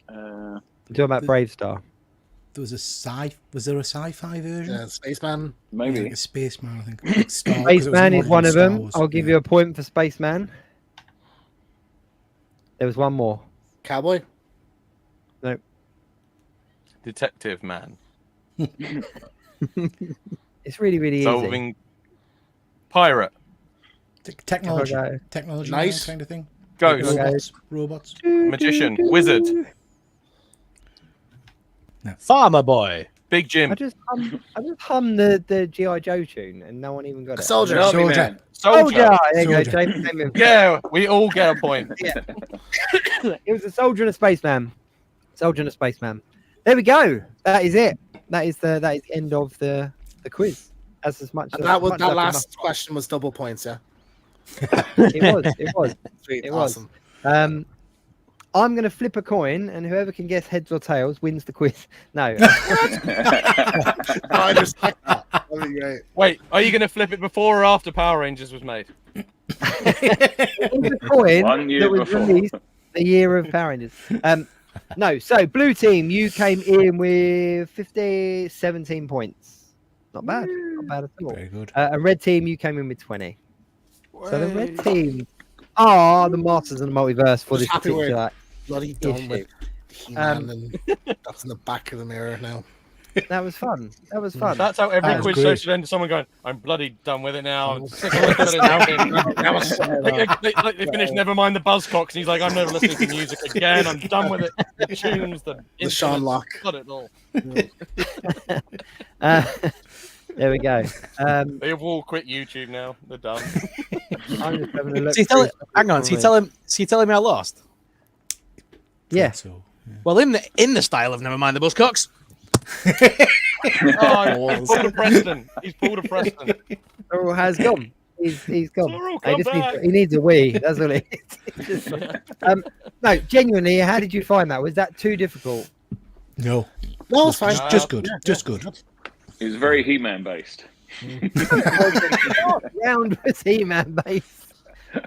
Speaker 4: You're talking about Brave Star.
Speaker 6: Was there a sci-fi version?
Speaker 10: Yeah, Spaceman.
Speaker 8: Maybe.
Speaker 6: Like a Spaceman, I think.
Speaker 4: Spaceman is one of them. I'll give you a point for Spaceman. There was one more.
Speaker 10: Cowboy?
Speaker 4: No.
Speaker 9: Detective Man.
Speaker 4: It's really easy.
Speaker 9: Solving pirate.
Speaker 6: Technology.
Speaker 4: Okay.
Speaker 6: Technology
Speaker 10: Nice.
Speaker 6: kind of thing.
Speaker 9: Ghost.
Speaker 6: Robots.
Speaker 9: Magician. Wizard.
Speaker 6: No.
Speaker 5: Farmer Boy.
Speaker 9: Big Jim.
Speaker 4: I just hum the G.I. Joe tune, and no one even got it.
Speaker 10: Soldier.
Speaker 8: Man.
Speaker 9: Soldier.
Speaker 4: There you go,
Speaker 6: Soldier.
Speaker 4: James. Came in.
Speaker 9: Yeah, we all get a point.
Speaker 4: Yeah. It was a soldier and a spaceman. Soldier and a spaceman. There we go. That is it. That is the end of the quiz. That's as much.
Speaker 10: And that last question was double points, yeah.
Speaker 4: It was.
Speaker 10: Sweet,
Speaker 4: It
Speaker 10: awesome.
Speaker 4: was. I'm going to flip a coin, and whoever can guess heads or tails wins the quiz. No.
Speaker 10: I respect that. That'd be great.
Speaker 9: Wait, are you going to flip it before or after Power Rangers was made?
Speaker 4: It was a coin
Speaker 8: 1 year
Speaker 4: that was
Speaker 8: before.
Speaker 4: released the year of Power Rangers. No, so blue team, you came in with 17 points. Not bad. Not bad at all.
Speaker 6: Very good.
Speaker 4: And red team, you came in with 20. So the red team are the masters of the multiverse for this
Speaker 10: Just happy we're
Speaker 4: particular
Speaker 10: bloody done
Speaker 4: issue.
Speaker 10: with He-Man and that's in the back of the mirror now.
Speaker 4: That was fun. That was fun.
Speaker 9: That's how every
Speaker 6: That was
Speaker 9: quiz
Speaker 6: great.
Speaker 9: show should end. Someone going, "I'm bloody done with it now. I'm sick of listening to it." They finish. Never mind the Buzzcocks, and he's like, "I'm never listening to music again. I'm done with it. The tunes, the
Speaker 10: Sean
Speaker 9: instruments,
Speaker 10: Locke.
Speaker 9: got it all."
Speaker 4: There we go.
Speaker 9: They have all quit YouTube now. They're done.
Speaker 4: I'm just having a look.
Speaker 5: Hang on. So you telling me I lost?
Speaker 4: Yeah.
Speaker 6: So,
Speaker 5: Well, in the style of never mind the Buzzcocks.
Speaker 9: Oh, he's pulled a Preston. He's pulled a Preston.
Speaker 4: Earl has gone. He's gone.
Speaker 9: Zorro,
Speaker 4: He
Speaker 9: come back.
Speaker 4: he needs a wee. That's all it is. No, genuinely, how did you find that? Was that too difficult?
Speaker 6: No,
Speaker 10: No, it's fine.
Speaker 6: just good. Just good.
Speaker 8: It was very He-Man based.
Speaker 4: What round was He-Man based?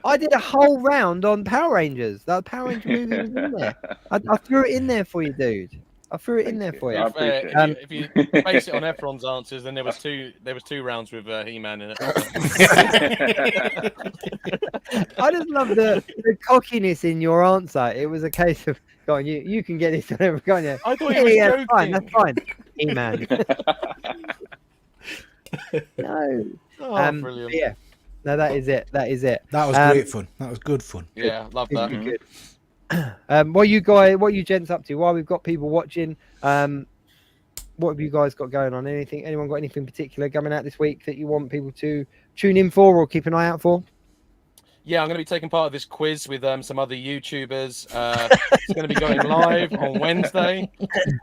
Speaker 4: I did a whole round on Power Rangers. That Power Ranger movie was in there. I threw it in there for you, dude. I threw it in there for you.
Speaker 8: I appreciate it.
Speaker 9: If you base it on Efron's answers, then there was two rounds with He-Man in it.
Speaker 4: I just love the cockiness in your answer. It was a case of, go on, you can get this whatever, can't you?
Speaker 9: I thought he was joking.
Speaker 4: Fine, that's fine. He-Man. No.
Speaker 9: Oh, brilliant.
Speaker 4: Yeah. No, that is it. That is it.
Speaker 6: That was great fun. That was good fun.
Speaker 9: Yeah, love that.
Speaker 4: Good. What you gents up to? While we've got people watching, what have you guys got going on? Anyone got anything particular coming out this week that you want people to tune in for or keep an eye out for?
Speaker 9: Yeah, I'm going to be taking part of this quiz with some other YouTubers. It's going to be going live on Wednesday.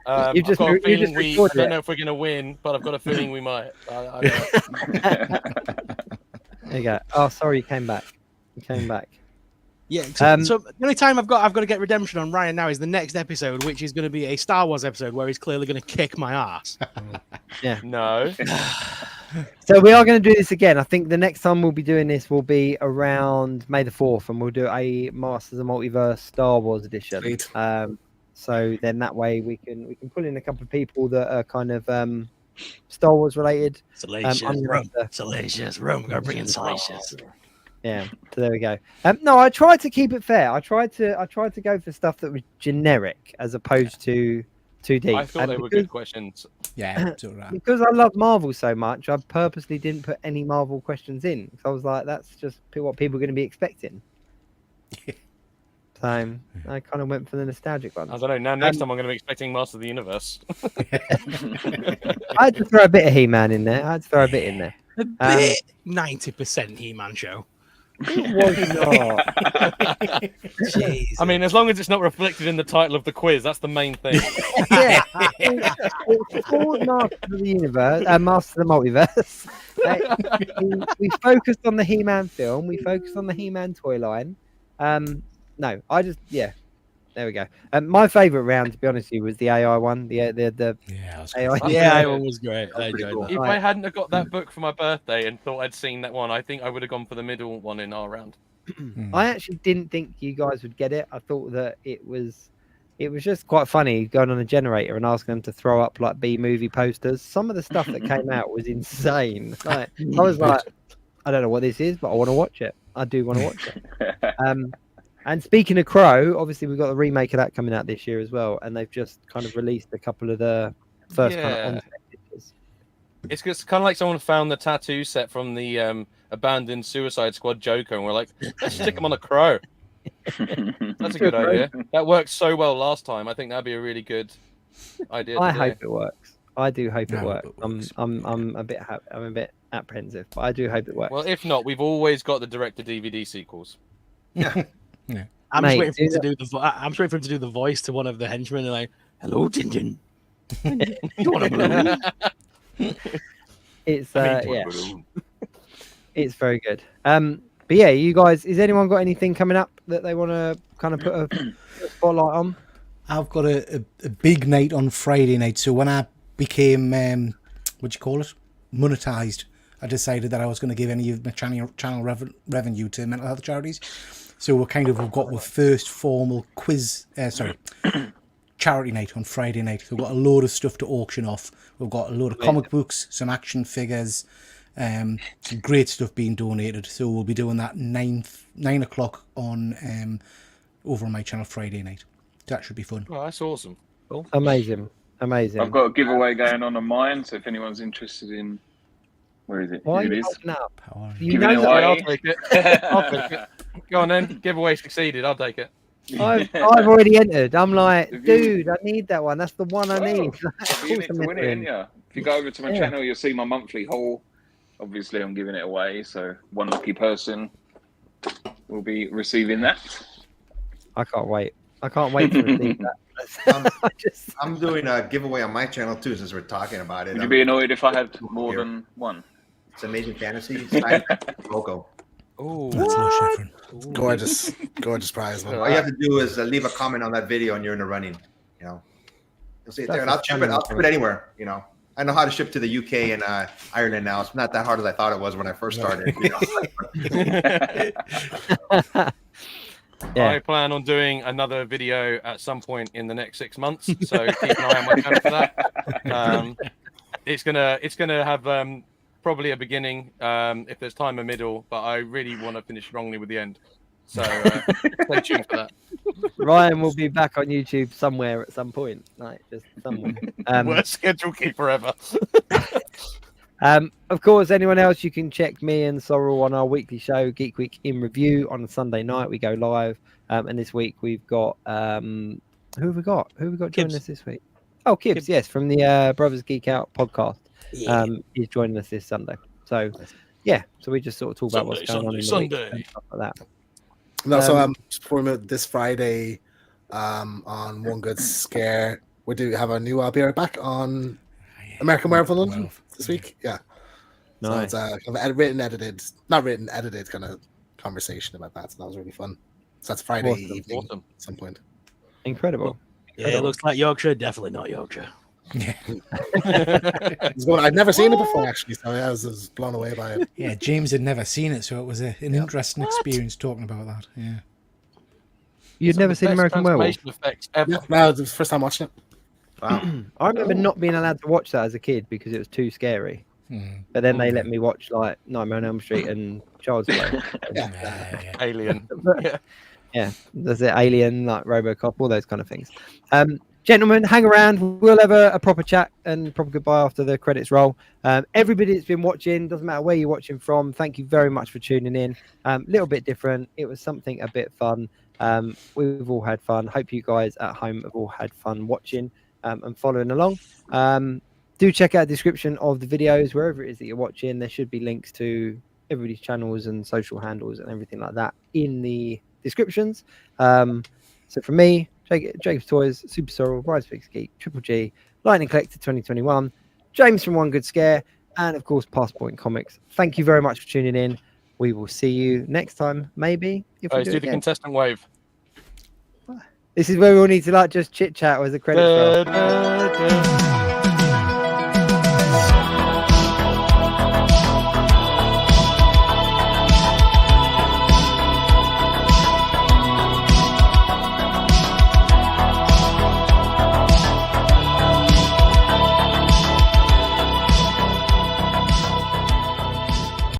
Speaker 9: I've got a feeling I don't know if we're going to win, but I've got a feeling we might. I don't know.
Speaker 4: There you go. Oh, sorry, you came back.
Speaker 5: Yeah. So the only time I've got to get redemption on Ryan now is the next episode, which is going to be a Star Wars episode where he's clearly going to kick my ass.
Speaker 4: Yeah.
Speaker 9: No.
Speaker 4: So we are going to do this again. I think the next time we'll be doing this will be around May the 4th, and we'll do a Masters of Multiverse Star Wars edition.
Speaker 10: Sweet.
Speaker 4: So then that way we can pull in a couple of people that are kind of Star Wars related.
Speaker 5: Salacious rum. Gotta bring in Salacious.
Speaker 4: Yeah, so there we go. No, I tried to keep it fair. I tried to go for stuff that was generic as opposed to too deep.
Speaker 9: I thought they were good questions.
Speaker 6: Yeah, it's all right.
Speaker 4: Because I love Marvel so much, I purposely didn't put any Marvel questions in. So I was like, that's just what people are going to be expecting. So I kind of went for the nostalgic ones.
Speaker 9: I don't know. Now, next time I'm going to be expecting Master of the Universe.
Speaker 4: I had to throw a bit of He-Man in there. A bit.
Speaker 5: 90% He-Man show.
Speaker 4: It was not.
Speaker 5: Jeez.
Speaker 9: I mean, as long as it's not reflected in the title of the quiz, that's the main thing.
Speaker 4: Yeah, it's called Master of the Universe, Master of the Multiverse. We focused on the He-Man film. We focused on the He-Man toy line. No, there we go. My favorite round, to be honest with you, was the AI one. The AI.
Speaker 5: Yeah, it was great. I enjoyed that.
Speaker 9: If I hadn't have got that book for my birthday and thought I'd seen that one, I think I would have gone for the middle one in our round.
Speaker 4: I actually didn't think you guys would get it. I thought that it was just quite funny going on a generator and asking them to throw up like B-movie posters. Some of the stuff that came out was insane. Like, I was like, I don't know what this is, but I want to watch it. I do want to watch it. And speaking of Crow, obviously we've got the remake of that coming out this year as well, and they've just kind of released a couple of the first kind of on-set pictures.
Speaker 9: It's just kind of like someone found the tattoo set from the abandoned Suicide Squad Joker, and we're like, let's stick him on a crow. That's a good idea. That worked so well last time. I think that'd be a really good idea.
Speaker 4: I hope it works. I do hope it works. I'm a bit apprehensive, but I do hope it works.
Speaker 9: Well, if not, we've always got the direct-to-DVD sequels.
Speaker 6: Yeah.
Speaker 5: I'm just waiting for him to do I'm waiting for him to do the voice to one of the henchmen. And like, hello, Tintin. You want a balloon?
Speaker 4: It's it's very good. But yeah, you guys, has anyone got anything coming up that they want to kind of put a spotlight on?
Speaker 6: I've got a big night on Friday night. So when I became monetized, I decided that I was going to give any of my channel revenue to mental health charities. So we've got the first formal charity night on Friday night. So we've got a load of stuff to auction off. We've got a load of comic books, some action figures, some great stuff being donated. So we'll be doing that 9 o'clock on over on my channel Friday night. That should be fun.
Speaker 9: Oh, that's awesome. Cool.
Speaker 4: Amazing.
Speaker 8: I've got a giveaway going on mine, so if anyone's interested in, where is it?
Speaker 4: Why are you
Speaker 8: it
Speaker 4: holding up?
Speaker 8: Giving it away.
Speaker 9: I'll take it. I'll take it. Go on then. Giveaway succeeded. I'll take it.
Speaker 4: I've already entered. I'm like, dude, I need that one. That's the one I need.
Speaker 8: You need to win it, innit? If you go over to my channel, you'll see my monthly haul. Obviously, I'm giving it away, so one lucky person will be receiving that.
Speaker 4: I can't wait. I can't wait to receive that.
Speaker 7: I'm doing a giveaway on my channel too, since we're talking about it.
Speaker 8: Would you be annoyed if I had more than one?
Speaker 7: It's Amazing Fantasy logo.
Speaker 9: Oh,
Speaker 6: That's no Schifrin.
Speaker 10: Gorgeous prize. Man.
Speaker 7: All you have to do is leave a comment on that video, and you're in the running. You know, you'll see it there, and I'll ship it. I'll ship it anywhere. You know, I know how to ship to the UK and Ireland now. It's not that hard as I thought it was when I first started. You know?
Speaker 4: Yeah.
Speaker 9: I plan on doing another video at some point in the next 6 months, so keep an eye on my channel for that. It's gonna have probably a beginning, if there's time a middle, but I really want to finish strongly with the end. So stay tuned for that.
Speaker 4: Ryan will be back on YouTube somewhere at some point, like just somewhere.
Speaker 9: Worst schedule keeper ever.
Speaker 4: Of course, anyone else, you can check me and Sorrel on our weekly show, Geek Week in Review, on a Sunday night. We go live, and this week we've got who have we got? Who have we got joining us this week? Oh, Kibbs, yes, from the Brothers Geek Out podcast.
Speaker 10: Yeah.
Speaker 4: He's joining us this Sunday. So yeah, so we just sort of talk about what's going on in the week and stuff like that.
Speaker 10: No, so this Friday, on One Good Scare, we do have a new I'll Be Right Back on American Werewolf in London this week. Yeah.
Speaker 4: Nice.
Speaker 10: So it's kind of edited kind of conversation about that. So that was really fun. So that's Friday evening at some point.
Speaker 4: Incredible.
Speaker 5: Yeah, it looks like Yorkshire. Definitely not Yorkshire.
Speaker 6: Yeah.
Speaker 10: I'd never seen it before, actually, so I was blown away by it.
Speaker 6: Yeah, James had never seen it, so it was an interesting experience talking about that. Yeah.
Speaker 4: You'd never seen American Werewolf?
Speaker 9: Effects ever.
Speaker 10: Yeah, no, it was the first time watching it.
Speaker 7: Wow.
Speaker 4: I remember not being allowed to watch that as a kid because it was too scary. But then they let me watch like Nightmare on Elm Street and Child's Play.
Speaker 9: Alien.
Speaker 4: Yeah, that's it. Alien, like RoboCop, all those kind of things. Gentlemen, hang around. We'll have a proper chat and proper goodbye after the credits roll. Everybody that's been watching, doesn't matter where you're watching from, thank you very much for tuning in. Little bit different. It was something a bit fun. We've all had fun. Hope you guys at home have all had fun watching and following along. Do check out the description of the videos, wherever it is that you're watching. There should be links to everybody's channels and social handles and everything like that in the descriptions. So from me, Jacob's Toys, Super Sorrel, Rise Fix Geek, Triple G, Lightning Collector 2021, James from One Good Scare, and of course Passport Comics. Thank you very much for tuning in. We will see you next time, maybe. If we
Speaker 9: Let's do the contestant wave.
Speaker 4: This is where we all need to like just chit chat with the credits roll.